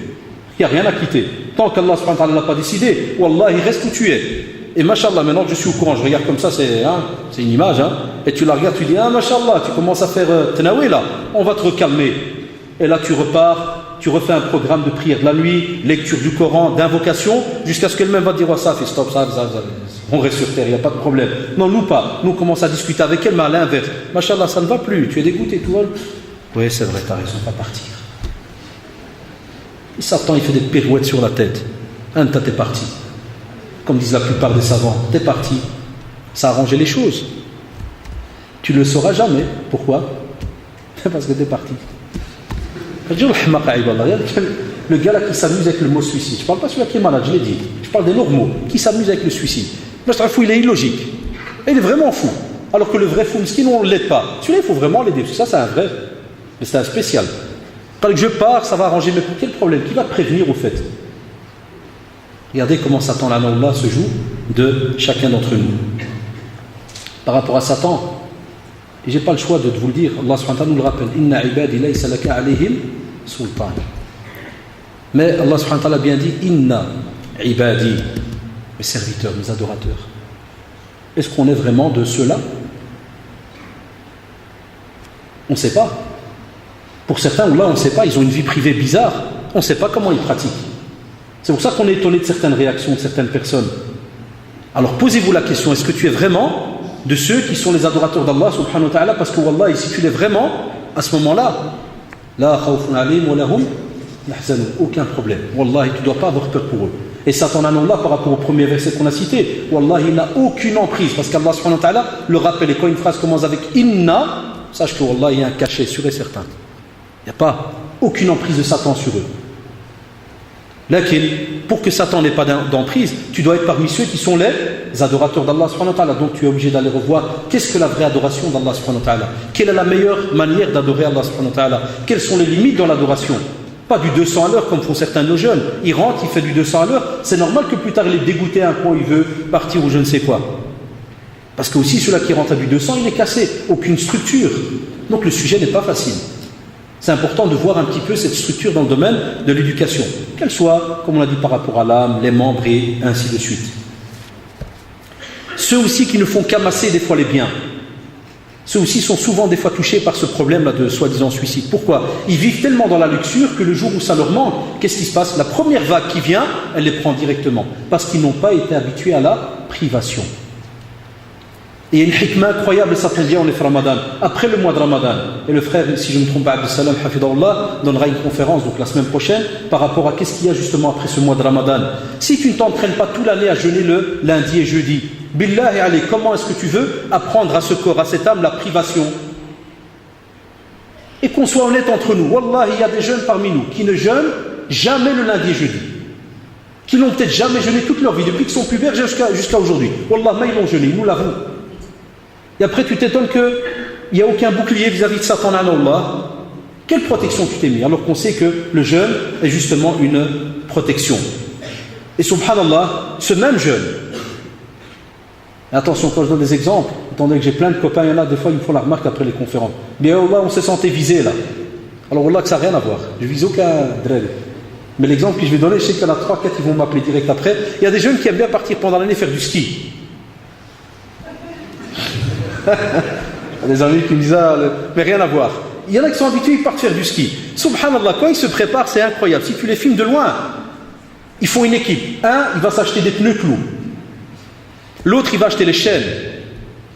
Il n'y a rien à quitter. Tant qu'Allah subhanahu wa ta'ala n'a pas décidé, Wallah, il reste où tu es. Et mashallah, maintenant que je suis au courant, je regarde comme ça, c'est une image, et tu la regardes, tu dis, mashallah, tu commences à faire tenaoué là, on va te recalmer. Et là tu repars, tu refais un programme de prière de la nuit, lecture du Coran, d'invocation, jusqu'à ce qu'elle-même va dire, ça fait stop, ça, on reste sur terre, il n'y a pas de problème. Non, nous pas, nous commençons à discuter avec elle, mais à l'inverse. Mashallah, ça ne va plus, tu es dégoûté, tout va. Oui, c'est vrai, tu as raison, pas partir. Et Satan, il fait des pirouettes sur la tête. T'es parti. Comme disent la plupart des savants, t'es parti. Ça a arrangé les choses. Tu ne le sauras jamais. Pourquoi? Parce que tu es parti. Le gars là qui s'amuse avec le mot suicide. Je ne parle pas celui qui est malade, je l'ai dit. Je parle des normaux qui s'amusent avec le suicide. Il est illogique. Et il est vraiment fou. Alors que le vrai fou miskin, on ne l'aide pas. Celui-là, il faut vraiment l'aider. Parce que ça, c'est un vrai. Mais c'est un spécial. Quand je pars, ça va arranger. Mais quel problème? Qui va te prévenir au fait? Regardez comment Satan, là, se joue de chacun d'entre nous. Par rapport à Satan, et je n'ai pas le choix de vous le dire, Allah subhanahu wa ta'ala nous le rappelle. Inna ibadi laysa laka alayhim sultan. Mais Allah subhanahu wa ta'ala a bien dit Inna ibadi, mes serviteurs, mes adorateurs. Est-ce qu'on est vraiment de ceux-là? On ne sait pas. Pour certains, là, on ne sait pas, ils ont une vie privée bizarre, on ne sait pas comment ils pratiquent. C'est pour ça qu'on est étonné de certaines réactions de certaines personnes. Alors posez-vous la question, est-ce que tu es vraiment de ceux qui sont les adorateurs d'Allah subhanahu wa ta'ala? Parce que Wallah, si tu l'es vraiment, à ce moment-là, la khawfun alayhim wa lahum yahzanun, aucun problème. Wallah, tu ne dois pas avoir peur pour eux. Et Satan Allah par rapport au premier verset qu'on a cité, Wallah, il n'a aucune emprise, parce qu'Allah subhanahu wa ta'ala le rappelle. Et quand une phrase commence avec inna, sache que Wallah, il y a un cachet sûr et certain. Il n'y a pas aucune emprise de Satan sur eux. Laquelle, pour que Satan n'ait pas d'emprise, tu dois être parmi ceux qui sont les adorateurs d'Allah subhanahu wa ta'ala. Donc tu es obligé d'aller revoir qu'est-ce que la vraie adoration d'Allah subhanahu wa ta'ala. Quelle est la meilleure manière d'adorer Allah subhanahu wa ta'ala? Quelles sont les limites dans l'adoration? Pas du 200 à l'heure comme font certains de nos jeunes. Il rentre, il fait du 200 à l'heure. C'est normal que plus tard il est dégoûté à un point, il veut partir ou je ne sais quoi. Parce que aussi celui-là qui rentre à du 200, il est cassé. Aucune structure. Donc le sujet n'est pas facile. C'est important de voir un petit peu cette structure dans le domaine de l'éducation. Qu'elle soit, comme on l'a dit, par rapport à l'âme, les membres et ainsi de suite. Ceux aussi qui ne font qu'amasser des fois les biens. Ceux aussi sont souvent des fois touchés par ce problème-là de soi-disant suicide. Pourquoi? Ils vivent tellement dans la luxure que le jour où ça leur manque, qu'est-ce qui se passe? La première vague qui vient, elle les prend directement. Parce qu'ils n'ont pas été habitués à la privation. Et il y a une hikmah incroyable, ça tombe bien, on est fait Ramadan, après le mois de Ramadan. Et le frère, si je ne me trompe pas, Abdussalam Hafidahullah, donnera une conférence donc la semaine prochaine par rapport à qu'est-ce qu'il y a justement après ce mois de Ramadan. Si tu ne t'entraînes pas toute l'année à jeûner le lundi et jeudi, Billah et allez, comment est-ce que tu veux apprendre à ce corps, à cette âme, la privation? Et qu'on soit honnête entre nous, Wallah, il y a des jeunes parmi nous qui ne jeûnent jamais le lundi et jeudi. Qui n'ont peut-être jamais jeûné toute leur vie, depuis qu'ils sont pubères jusqu'à aujourd'hui. Wallah, mais ils l'ont jeûné, ils nous l'avouent. Et après, tu t'étonnes qu'il n'y a aucun bouclier vis-à-vis de Satan, Allah. Quelle protection tu t'es mis? Alors qu'on sait que le jeûne est justement une protection. Et subhanallah, ce même jeûne, et attention, quand je donne des exemples, attendez que j'ai plein de copains, il y en a des fois, ils me font la remarque après les conférences. Mais Allah, on s'est senti visé là. Alors Allah, que ça n'a rien à voir. Je ne vise aucun drêle. Mais l'exemple que je vais donner, je sais qu'il y en a 3-4 qui vont m'appeler direct après. Il y a des jeunes qui aiment bien partir pendant l'année faire du ski. Des amis qui me disent mais rien à voir. Il y en a qui sont habitués, ils partent faire du ski. Subhanallah, quand ils se préparent, c'est incroyable. Si tu les filmes de loin, ils font une équipe. Un, il va s'acheter des pneus clous. L'autre, il va acheter les chaînes.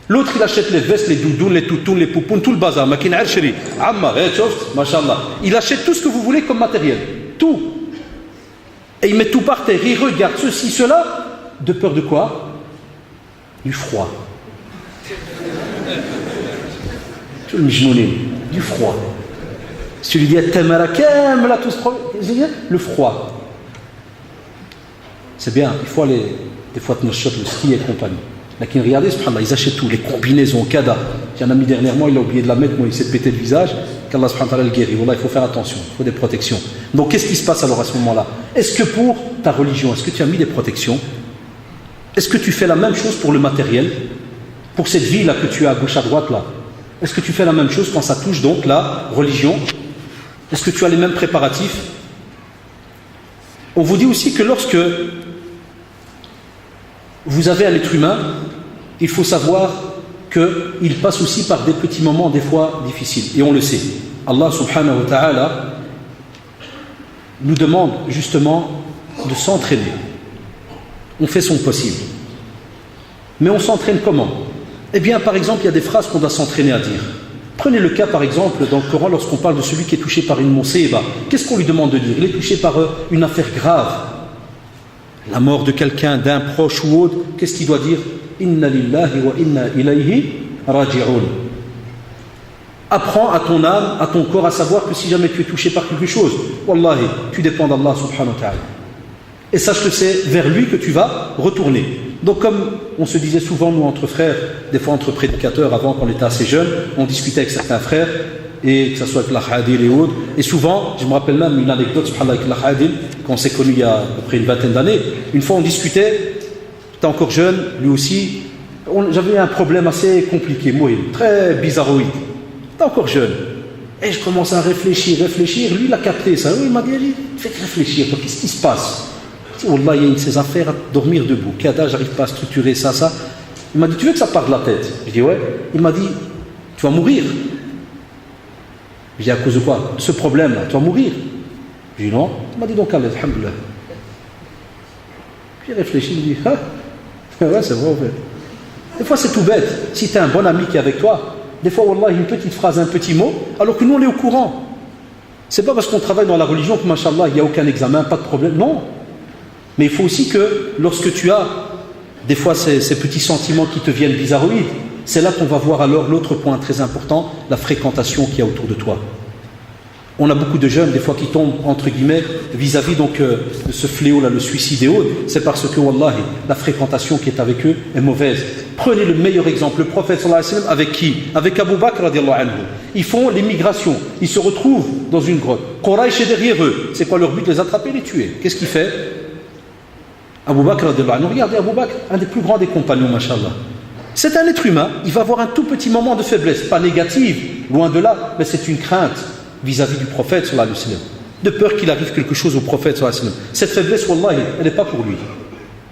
L'autre, il achète les vestes, les doudounes, les toutounes, les poupounes, tout le bazar. Il achète tout ce que vous voulez comme matériel. Tout. Et il met tout par terre. Il regarde ceci, cela. De peur de quoi? Du froid. Du froid. Si tu lui dis le froid. C'est bien, il faut aller des fois le ski et compagnie. Mais regardez, ils achètent tout, les combinaisons, kada. Il y en a mis dernièrement, il a oublié de la mettre, moi il s'est pété le visage, qu'Allah subhanahu wa ta'ala le guérit. Voilà, il faut faire attention, il faut des protections. Donc qu'est-ce qui se passe alors à ce moment-là? Est-ce que pour ta religion, est-ce que tu as mis des protections? Est-ce que tu fais la même chose pour le matériel? Pour cette vie là que tu as à gauche à droite là? Est-ce que tu fais la même chose quand ça touche donc la religion? Est-ce que tu as les mêmes préparatifs? On vous dit aussi que lorsque vous avez un être humain, il faut savoir qu'il passe aussi par des petits moments des fois difficiles. Et on le sait. Allah subhanahu wa ta'ala nous demande justement de s'entraîner. On fait son possible. Mais on s'entraîne comment? Eh bien, par exemple, il y a des phrases qu'on doit s'entraîner à dire. Prenez le cas, par exemple, dans le Coran, lorsqu'on parle de celui qui est touché par une musibah. Qu'est-ce qu'on lui demande de dire? Il est touché par une affaire grave. La mort de quelqu'un, d'un proche ou autre. Qu'est-ce qu'il doit dire? Inna lillahi wa inna ilayhi raji'un. Apprends à ton âme, à ton corps, à savoir que si jamais tu es touché par quelque chose, wallahi, tu dépends d'Allah subhanahu wa ta'ala. Et sache que c'est vers lui que tu vas retourner. Donc comme on se disait souvent, nous, entre frères, des fois entre prédicateurs, avant qu'on était assez jeunes, on discutait avec certains frères, et que ce soit avec l'Ahadil et autres. Et souvent, je me rappelle même une anecdote, subhanallah, avec l'Ahadil, quand on s'est connus il y a à peu près une vingtaine d'années. Une fois, on discutait, j'étais encore jeune, lui aussi, j'avais un problème assez compliqué, moi, très bizarroïde. J'étais encore jeune. Et je commence à réfléchir. Lui, il a capté ça. Oui, il m'a dit, fais réfléchir, qu'est-ce qui se passe? Wallah, il y a une de ces affaires à dormir debout. Kada, j'arrive pas à structurer ça. Il m'a dit, tu veux que ça parte de la tête? Je dis, ouais. Il m'a dit, tu vas mourir. Je dis, à cause de quoi? Ce problème-là, tu vas mourir. Je dis, non. Il m'a dit, donc, allez, alhamdoulilah. Puis il réfléchit, il me dit, ah, ouais, c'est vrai, en fait. Des fois, c'est tout bête. Si tu as un bon ami qui est avec toi, des fois, wallah, une petite phrase, un petit mot, alors que nous, on est au courant. C'est pas parce qu'on travaille dans la religion que, machallah, il n'y a aucun examen, pas de problème. Non. Mais il faut aussi que, lorsque tu as, des fois, ces petits sentiments qui te viennent bizarroïdes, c'est là qu'on va voir alors l'autre point très important, la fréquentation qu'il y a autour de toi. On a beaucoup de jeunes, des fois, qui tombent, entre guillemets, vis-à-vis donc de ce fléau-là, le suicide et autres. C'est parce que, wallahi, la fréquentation qui est avec eux est mauvaise. Prenez le meilleur exemple, le prophète sallallahu alayhi wa sallam, avec qui? Avec Abu Bakr radiallahu anhu. Ils font l'émigration, ils se retrouvent dans une grotte. Quraysh est derrière eux. C'est quoi leur but? Les attraper, les tuer. Qu'est-ce qu'il fait? Abu Bakr radiallahu anhu. Regardez Abu Bakr, un des plus grands des compagnons, mashallah. C'est un être humain, il va avoir un tout petit moment de faiblesse, pas négative, loin de là, mais c'est une crainte vis-à-vis du prophète sallallahu alayhi wa sallam, de peur qu'il arrive quelque chose au prophète sallallahu alayhi wa sallam. Cette faiblesse, wallahi, elle n'est pas pour lui.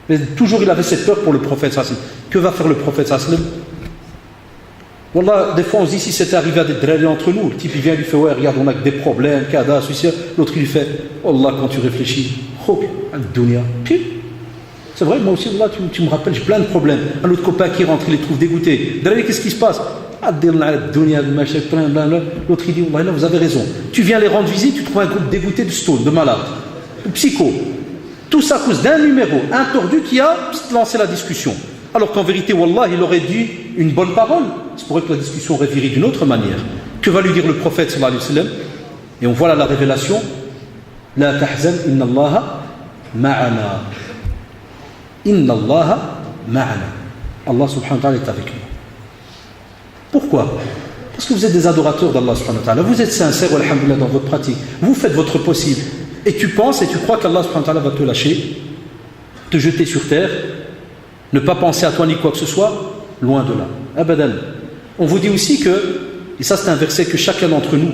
Mais toujours il avait cette peur pour le prophète sallallahu alayhi wa sallam. Que va faire le prophète sallallahu alayhi wa sallam? Wallah, des fois on se dit si c'était arrivé à des drôles entre nous, le type il vient, il lui fait ouais regarde on a que des problèmes, kada, ceci, l'autre il lui fait wallah quand tu réfléchis, dunya. C'est vrai, moi aussi, là, tu me rappelles, j'ai plein de problèmes. Un autre copain qui rentre, il les trouve dégoûtés. Derrière, qu'est-ce qui se passe? L'autre, il dit, là, vous avez raison. Tu viens les rendre visite, tu trouves un groupe dégoûté de stone, de malades, de psycho. Tout ça à cause d'un numéro, un tordu qui a lancé la discussion. Alors qu'en vérité, wallah, il aurait dit une bonne parole. C'est pour que la discussion aurait viré d'une autre manière. Que va lui dire le prophète, sallallahu alayhi wa sallam? Et on voit là la révélation. La tahzan, inna allaha ma'ana. Inna allaha ma'ana. Allah subhanahu wa ta'ala est avec nous. Pourquoi? Parce que vous êtes des adorateurs d'Allah subhanahu wa ta'ala. Vous êtes sincères, alhamdoulilah, dans votre pratique. Vous faites votre possible. Et tu penses et tu crois qu'Allah subhanahu wa ta'ala va te lâcher, te jeter sur terre, ne pas penser à toi ni quoi que ce soit, loin de là. Abadan. On vous dit aussi que, et ça c'est un verset que chacun d'entre nous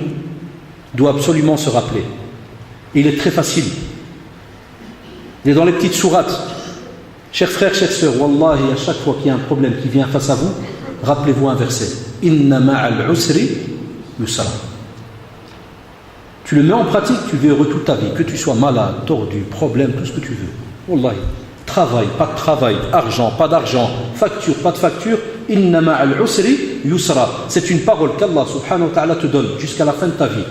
doit absolument se rappeler. Et il est très facile. Il est dans les petites sourates. Chers frères, chères sœurs, wallahi, à chaque fois qu'il y a un problème qui vient face à vous, rappelez-vous un verset. Inna ma'al usri yusra. Tu le mets en pratique, tu es heureux toute ta vie, que tu sois malade, tordu, problème, tout ce que tu veux. Wallahi. Travail, pas de travail, argent, pas d'argent, facture, pas de facture. Inna ma'al usri yusra. C'est une parole qu'Allah subhanahu wa ta'ala te donne jusqu'à la fin de ta vie.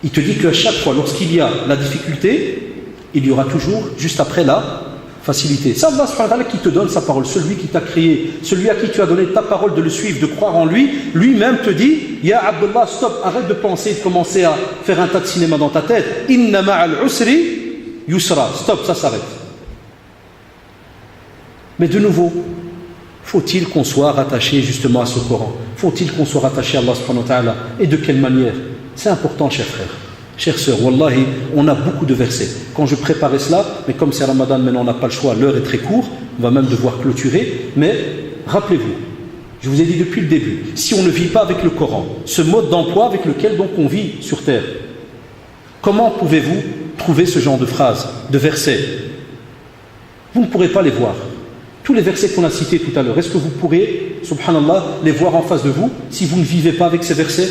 Il te dit qu'à chaque fois, lorsqu'il y a la difficulté, il y aura toujours, juste après la facilité. C'est Allah subhanahu wa ta'ala qui te donne sa parole, celui qui t'a créé, celui à qui tu as donné ta parole de le suivre, de croire en lui, lui-même te dit, Ya Abdullah, stop, arrête de penser, de commencer à faire un tas de cinéma dans ta tête. Inna ma'al usri yusra. Stop, ça s'arrête. Mais de nouveau, faut-il qu'on soit rattaché justement à ce Coran? Faut-il qu'on soit rattaché à Allah subhanahu wa ta'ala? Et de quelle manière? C'est important, chers frères. Chères sœurs, wallahi, on a beaucoup de versets. Quand je préparais cela, mais comme c'est Ramadan, maintenant on n'a pas le choix, l'heure est très courte, on va même devoir clôturer, mais rappelez-vous, je vous ai dit depuis le début, si on ne vit pas avec le Coran, ce mode d'emploi avec lequel donc on vit sur terre, comment pouvez-vous trouver ce genre de phrases, de versets? Vous ne pourrez pas les voir. Tous les versets qu'on a cités tout à l'heure, est-ce que vous pourrez, subhanallah, les voir en face de vous si vous ne vivez pas avec ces versets?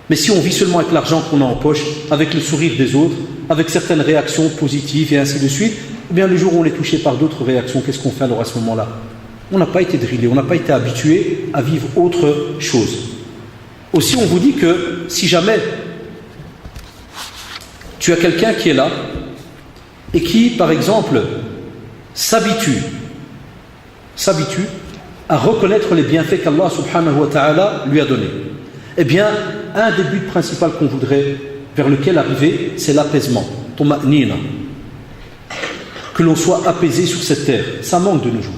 Mais si on vit seulement avec l'argent qu'on a en poche, avec le sourire des autres, avec certaines réactions positives et ainsi de suite, eh bien le jour où on est touché par d'autres réactions, qu'est-ce qu'on fait alors à ce moment-là? On n'a pas été drillé, on n'a pas été habitué à vivre autre chose. Aussi, on vous dit que si jamais tu as quelqu'un qui est là et qui, par exemple, s'habitue à reconnaître les bienfaits qu'Allah subhanahu wa ta'ala lui a donnés. Eh bien, un des buts principaux qu'on voudrait, vers lequel arriver, c'est l'apaisement, tuma'nina. Que l'on soit apaisé sur cette terre. Ça manque de nos jours.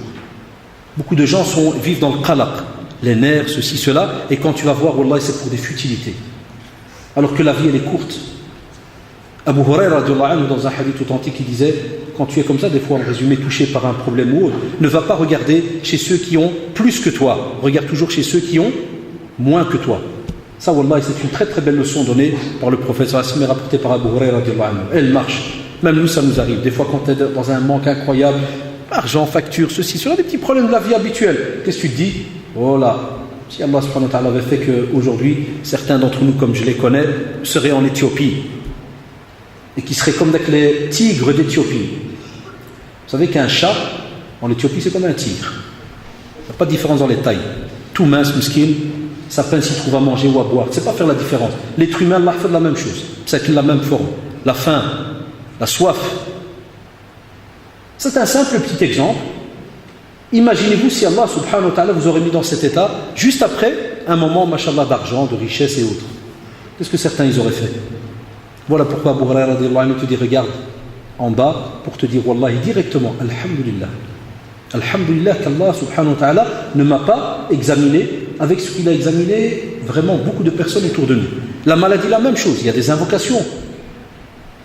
Beaucoup de gens vivent dans le qalaq, les nerfs, ceci, cela, et quand tu vas voir, wallah, c'est pour des futilités. Alors que la vie, elle est courte. Abu Huraira, dans un hadith authentique, il disait, quand tu es comme ça, des fois en résumé touché par un problème ou autre, ne va pas regarder chez ceux qui ont plus que toi. Regarde toujours chez ceux qui ont moins que toi. Ça, wallah, c'est une très très belle leçon donnée par le prophète, mais rapportée par Abu Huraira. Elle marche. Même nous, ça nous arrive. Des fois, quand tu es dans un manque incroyable, argent, facture, ceci, cela, des petits problèmes de la vie habituelle. Qu'est-ce que tu te dis? Oh là, si Allah subhanahu wa ta'ala avait fait qu'aujourd'hui, certains d'entre nous, comme je les connais, seraient en Éthiopie. Et qui seraient comme les tigres d'Éthiopie. Vous savez qu'un chat, en Éthiopie, c'est comme un tigre. Il n'y a pas de différence dans les tailles. Tout mince, miskin, ça peine s'il trouve à manger ou à boire. C'est pas faire la différence. L'être humain, Allah fait de la même chose. C'est la même forme. La faim, la soif. C'est un simple petit exemple. Imaginez-vous si Allah subhanahu wa ta'ala vous aurait mis dans cet état, juste après un moment, mashallah, d'argent, de richesse et autres. Qu'est-ce que certains ils auraient fait? Voilà pourquoi Abu Huraira te dit, regarde en bas pour te dire, wallahi, directement, alhamdulillah. Alhamdulillah qu'Allah subhanahu wa ta'ala ne m'a pas examiné avec ce qu'il a examiné vraiment beaucoup de personnes autour de nous. La maladie, la même chose. Il y a des invocations.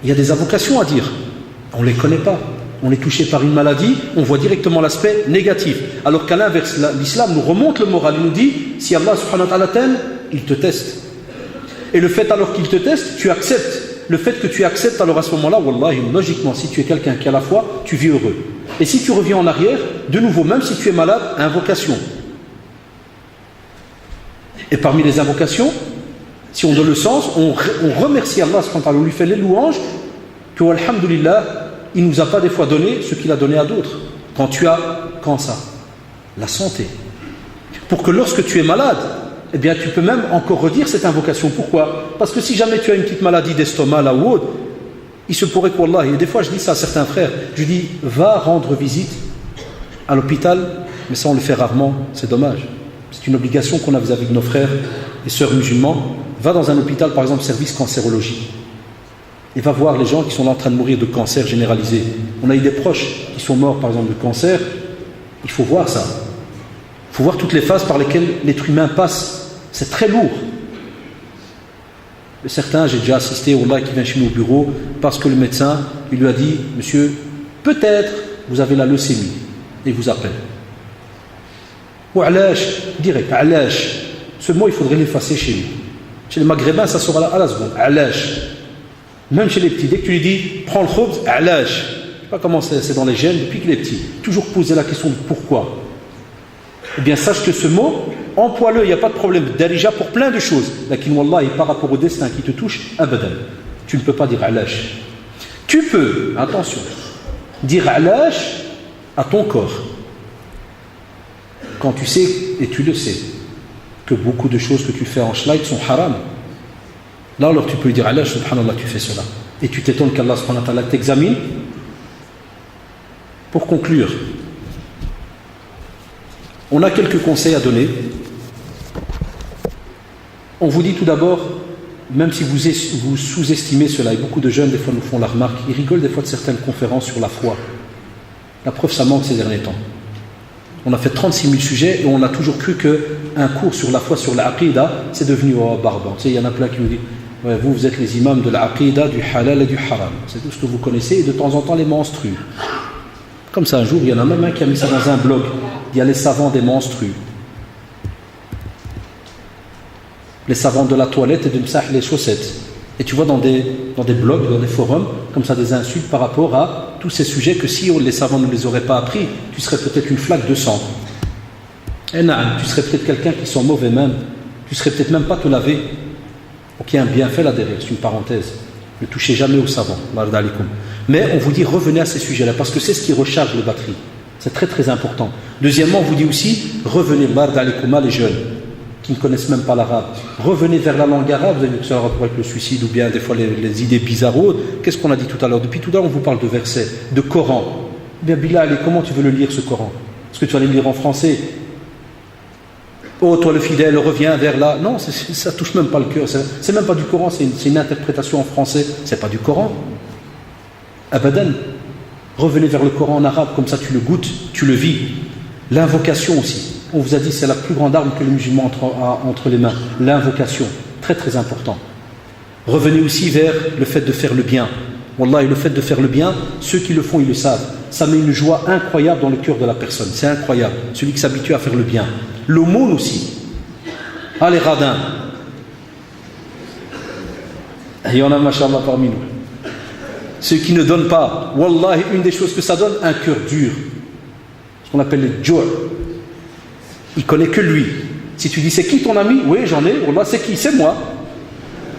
Il y a des invocations à dire. On ne les connaît pas. On est touché par une maladie, on voit directement l'aspect négatif. Alors qu'à l'inverse, l'islam nous remonte le moral. Il nous dit, si Allah subhanahu wa ta'ala t'aime, il te teste. Et le fait alors qu'il te teste, tu acceptes. Le fait que tu acceptes, alors à ce moment-là, wallahi, logiquement, si tu es quelqu'un qui a la foi, tu vis heureux. Et si tu reviens en arrière, de nouveau, même si tu es malade, invocation. Et parmi les invocations, si on donne le sens, on remercie Allah, on lui fait les louanges, que, alhamdulillah, il ne nous a pas des fois donné ce qu'il a donné à d'autres. Quand ça? La santé. Pour que lorsque tu es malade, eh bien tu peux même encore redire cette invocation. Pourquoi? Parce que si jamais tu as une petite maladie d'estomac là ou autre, il se pourrait que, wallah, et des fois je dis ça à certains frères, je dis, va rendre visite à l'hôpital, mais ça on le fait rarement, c'est dommage. C'est une obligation qu'on a vis-à-vis de nos frères et sœurs musulmans. Va dans un hôpital, par exemple, service cancérologie. Et va voir les gens qui sont là en train de mourir de cancer généralisé. On a eu des proches qui sont morts, par exemple, de cancer. Il faut voir ça. Il faut voir toutes les phases par lesquelles l'être humain passe. C'est très lourd. Et certains, j'ai déjà assisté, wallah, qui vient chez nous au bureau, parce que le médecin, il lui a dit, monsieur, peut-être vous avez la leucémie. Et il vous appelle. Ou alash, direct, alash. Ce mot, il faudrait l'effacer chez nous. Chez les maghrébins, ça sera à la seconde. Alash. Même chez les petits, dès que tu lui dis, prends le khubz, alash. Je ne sais pas comment c'est dans les gènes, depuis qu'il est petit. Toujours poser la question de pourquoi. Eh bien, sache que ce mot, emploie-le, il n'y a pas de problème. Darija pour plein de choses. Lakin wallah, et par rapport au destin qui te touche, abadan. Tu ne peux pas dire alash. Tu peux, attention, dire alash à ton corps. Quand tu sais, et tu le sais, que beaucoup de choses que tu fais en shlight sont haram. Là, alors tu peux lui dire, Allah, subhanallah, tu fais cela. Et tu t'étonnes qu'Allah, subhanahu wa ta'ala, t'examine. Pour conclure, on a quelques conseils à donner. On vous dit tout d'abord, même si vous sous-estimez cela, et beaucoup de jeunes, des fois, nous font la remarque, ils rigolent des fois de certaines conférences sur la foi. La preuve, ça manque ces derniers temps. On a fait 36 000 sujets et on a toujours cru qu'un cours sur la foi, sur l'aqida, c'est devenu barbare. Tu sais, il y en a plein qui nous disent, ouais, vous êtes les imams de l'aqida, du halal et du haram. C'est tout ce que vous connaissez et de temps en temps les menstrues. Comme ça, un jour, il y en a même un qui a mis ça dans un blog. Il y a les savants des menstrues. Les savants de la toilette et de msah les chaussettes. Et tu vois dans des blogs, dans des forums, comme ça des insultes par rapport à tous ces sujets que si les savants ne les auraient pas appris, tu serais peut-être une flaque de sang. Et non, tu serais peut-être quelqu'un qui sent mauvais même. Tu serais peut-être même pas te laver. Donc il y a un bienfait là derrière, c'est une parenthèse. Ne touchez jamais aux savants. Mais on vous dit revenez à ces sujets-là parce que c'est ce qui recharge les batteries. C'est très très important. Deuxièmement, on vous dit aussi revenez les jeunes qui ne connaissent même pas l'arabe. Revenez vers la langue arabe, vous avez vu que ça a rapport avec le suicide ou bien des fois les idées bizarres. Qu'est-ce qu'on a dit tout à l'heure? Depuis tout à l'heure, on vous parle de versets, de Coran. Bien Bilal, comment tu veux le lire ce Coran? Est-ce que tu vas le lire en français? Oh, toi le fidèle, reviens vers là. Non, ça touche même pas le cœur. C'est même pas du Coran, c'est une interprétation en français. C'est pas du Coran. Abadan. Revenez vers le Coran en arabe, comme ça tu le goûtes, tu le vis. L'invocation aussi. On vous a dit c'est la plus grande arme que le musulman a entre les mains. L'invocation, très très important. Revenez aussi vers le fait de faire le bien. Wallah, et le fait de faire le bien, ceux qui le font, ils le savent. Ça met une joie incroyable dans le cœur de la personne. C'est incroyable. Celui qui s'habitue à faire le bien. L'aumône aussi. Ah, les radins. Il y en a, machallah, parmi nous. Ceux qui ne donnent pas. Wallah, une des choses que ça donne, un cœur dur. Ce qu'on appelle le jour. Il connaît que lui. Si tu dis, c'est qui ton ami? Oui, j'en ai. Wallah, c'est qui? C'est moi.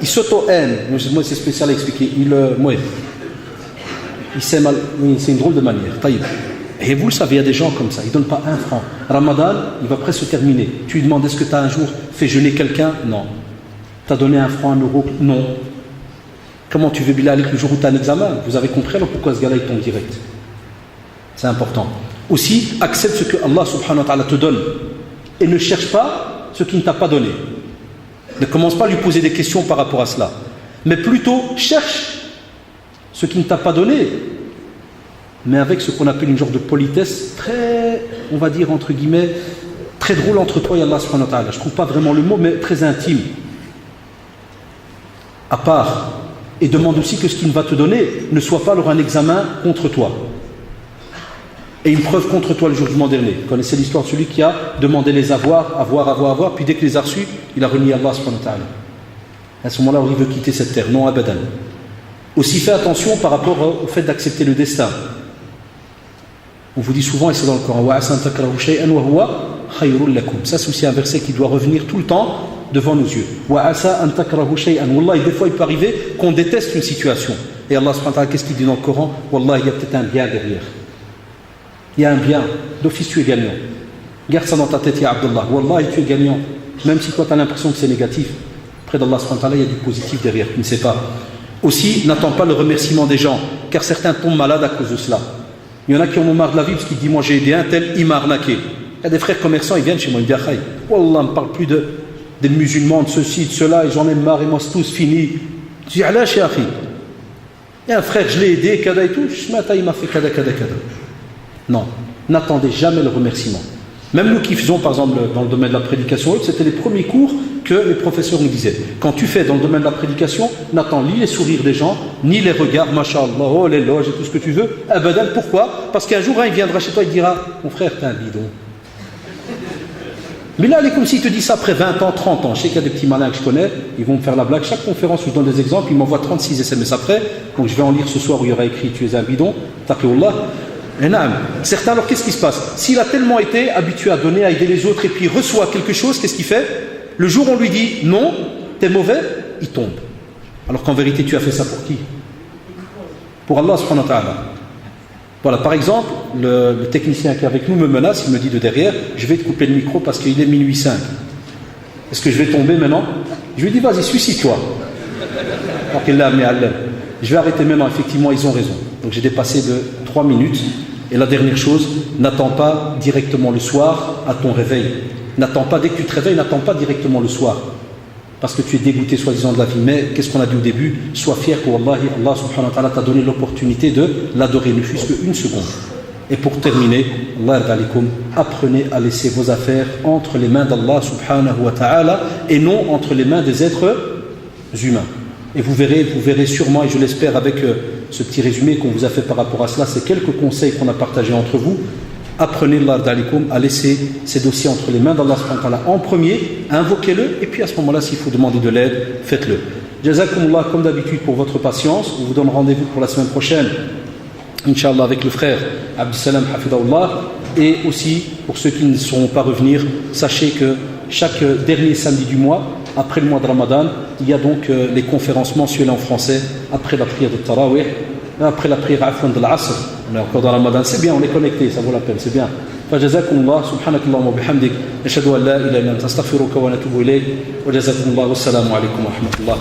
Il s'auto-haine. Moi, c'est spécial à expliquer. Il sait mal. Oui, c'est une drôle de manière. Et vous le savez, il y a des gens comme ça. Ils ne donnent pas 1 franc. Ramadan, il va presque se terminer. Tu lui demandes, est-ce que tu as un jour fait jeûner quelqu'un? Non. Tu as donné 1 franc, 1 euro? Non. Comment tu veux Bilal le jour où tu as un examen? Vous avez compris alors pourquoi ce gars-là il tombe direct? C'est important. Aussi, accepte ce que Allah subhanahu wa ta'ala te donne. Et ne cherche pas ce qu'il ne t'a pas donné. Ne commence pas à lui poser des questions par rapport à cela. Mais plutôt, cherche ce qu'il ne t'a pas donné. Mais avec ce qu'on appelle une genre de politesse très, on va dire entre guillemets, très drôle entre toi et Allah subhanahu wa ta'ala. Je ne trouve pas vraiment le mot, mais très intime. À part. Et demande aussi que ce qu'il va te donner ne soit pas alors un examen contre toi. Et une preuve contre toi le jugement dernier. Vous connaissez l'histoire de celui qui a demandé les avoir, puis dès qu'il les a reçus, il a renié Allah subhanahu wa ta'ala. À ce moment-là, il veut quitter cette terre. Non, abadan. Aussi, fais attention par rapport au fait d'accepter le destin. On vous dit souvent, et c'est dans le Coran, ça c'est aussi un verset qui doit revenir tout le temps devant nos yeux. Wallah, des fois il peut arriver qu'on déteste une situation. Et Allah subhanahu wa ta'ala, qu'est-ce qu'il dit dans le Coran? Wallah, il y a peut-être un bien derrière. Il y a un bien. D'office, tu es gagnant. Garde ça dans ta tête, ya Abdullah. Wallah, tu es gagnant. Même si toi tu as l'impression que c'est négatif. Près d'Allah subhanahu wa ta'ala, il y a du positif derrière, tu ne sais pas. Aussi, n'attends pas le remerciement des gens, car certains tombent malades à cause de cela. Il y en a qui en ont marre de la vie parce qu'ils disent, moi j'ai aidé un tel, il m'a arnaqué. Il y a des frères commerçants, ils viennent chez moi, ils me disent, Wallah, on ne parle plus des musulmans, de ceci, de cela, et j'en ai marre, et moi c'est tous fini. Je dis, Allah, chez Akhi. Il y a un frère, je l'ai aidé, kada et tout, ce matin il m'a fait kada. Non, n'attendez jamais le remerciement. Même nous qui faisons, par exemple, dans le domaine de la prédication, c'était les premiers cours que les professeurs nous disaient. Quand tu fais dans le domaine de la prédication, n'attends ni les sourires des gens, ni les regards, mashallah, oh, l'éloge et tout ce que tu veux. Abadan, pourquoi? Parce qu'un jour, il viendra chez toi et il dira, mon frère, t'es un bidon. Mais là, il est comme s'il te dit ça après 20 ans, 30 ans. Je sais qu'il y a des petits malins que je connais, ils vont me faire la blague. Chaque conférence où je donne des exemples, ils m'envoient 36 SMS après. Donc je vais en lire ce soir où il y aura écrit, tu es un bidon, taqiyullah. Certains, alors qu'est-ce qui se passe? S'il a tellement été habitué à donner, à aider les autres, et puis il reçoit quelque chose, qu'est-ce qu'il fait? Le jour où on lui dit non, t'es mauvais, il tombe. Alors qu'en vérité, tu as fait ça pour qui? Pour Allah subhanahu wa ta'ala. Voilà, par exemple, le technicien qui est avec nous me menace, il me dit de derrière, je vais te couper le micro parce qu'il est minuit 5. Est-ce que je vais tomber maintenant? Je lui dis, vas-y, suicide-toi. Je vais arrêter maintenant, effectivement, ils ont raison. Donc j'ai dépassé de 3 minutes. Et la dernière chose, n'attends pas directement le soir à ton réveil. N'attends pas, dès que tu te réveilles, n'attends pas directement le soir. Parce que tu es dégoûté soi-disant de la vie. Mais qu'est-ce qu'on a dit au début? Sois fier qu'Allah subhanahu wa ta'ala t'a donné l'opportunité de l'adorer, ne fût-ce qu'une seconde. Et pour terminer, apprenez à laisser vos affaires entre les mains d'Allah subhanahu wa ta'ala et non entre les mains des êtres humains. Et vous verrez sûrement, et je l'espère avec ce petit résumé qu'on vous a fait par rapport à cela, c'est quelques conseils qu'on a partagés entre vous. Apprenez à laisser ces dossiers entre les mains d'Allah subhanahu wa ta'ala en premier, invoquez-le, et puis à ce moment-là, s'il faut demander de l'aide, faites-le. Jazakumullah, comme d'habitude, pour votre patience. On vous donne rendez-vous pour la semaine prochaine, Inch'Allah, avec le frère Abdussalam Hafidahullah. Et aussi, pour ceux qui ne sauront pas revenir, sachez que chaque dernier samedi du mois, après le mois de Ramadan, il y a donc les conférences mensuelles en français, après la prière de Tarawih, après la prière de l'Asr. On est encore dans Ramadan, c'est bien, on est connecté, ça vaut la peine, c'est bien. فجزاكم الله سبحانك اللهم وبحمدك نشهد أن لا إله إلا أنت نستغفرك ونتوب إليك وجزاكم الله والسلام عليكم ورحمة الله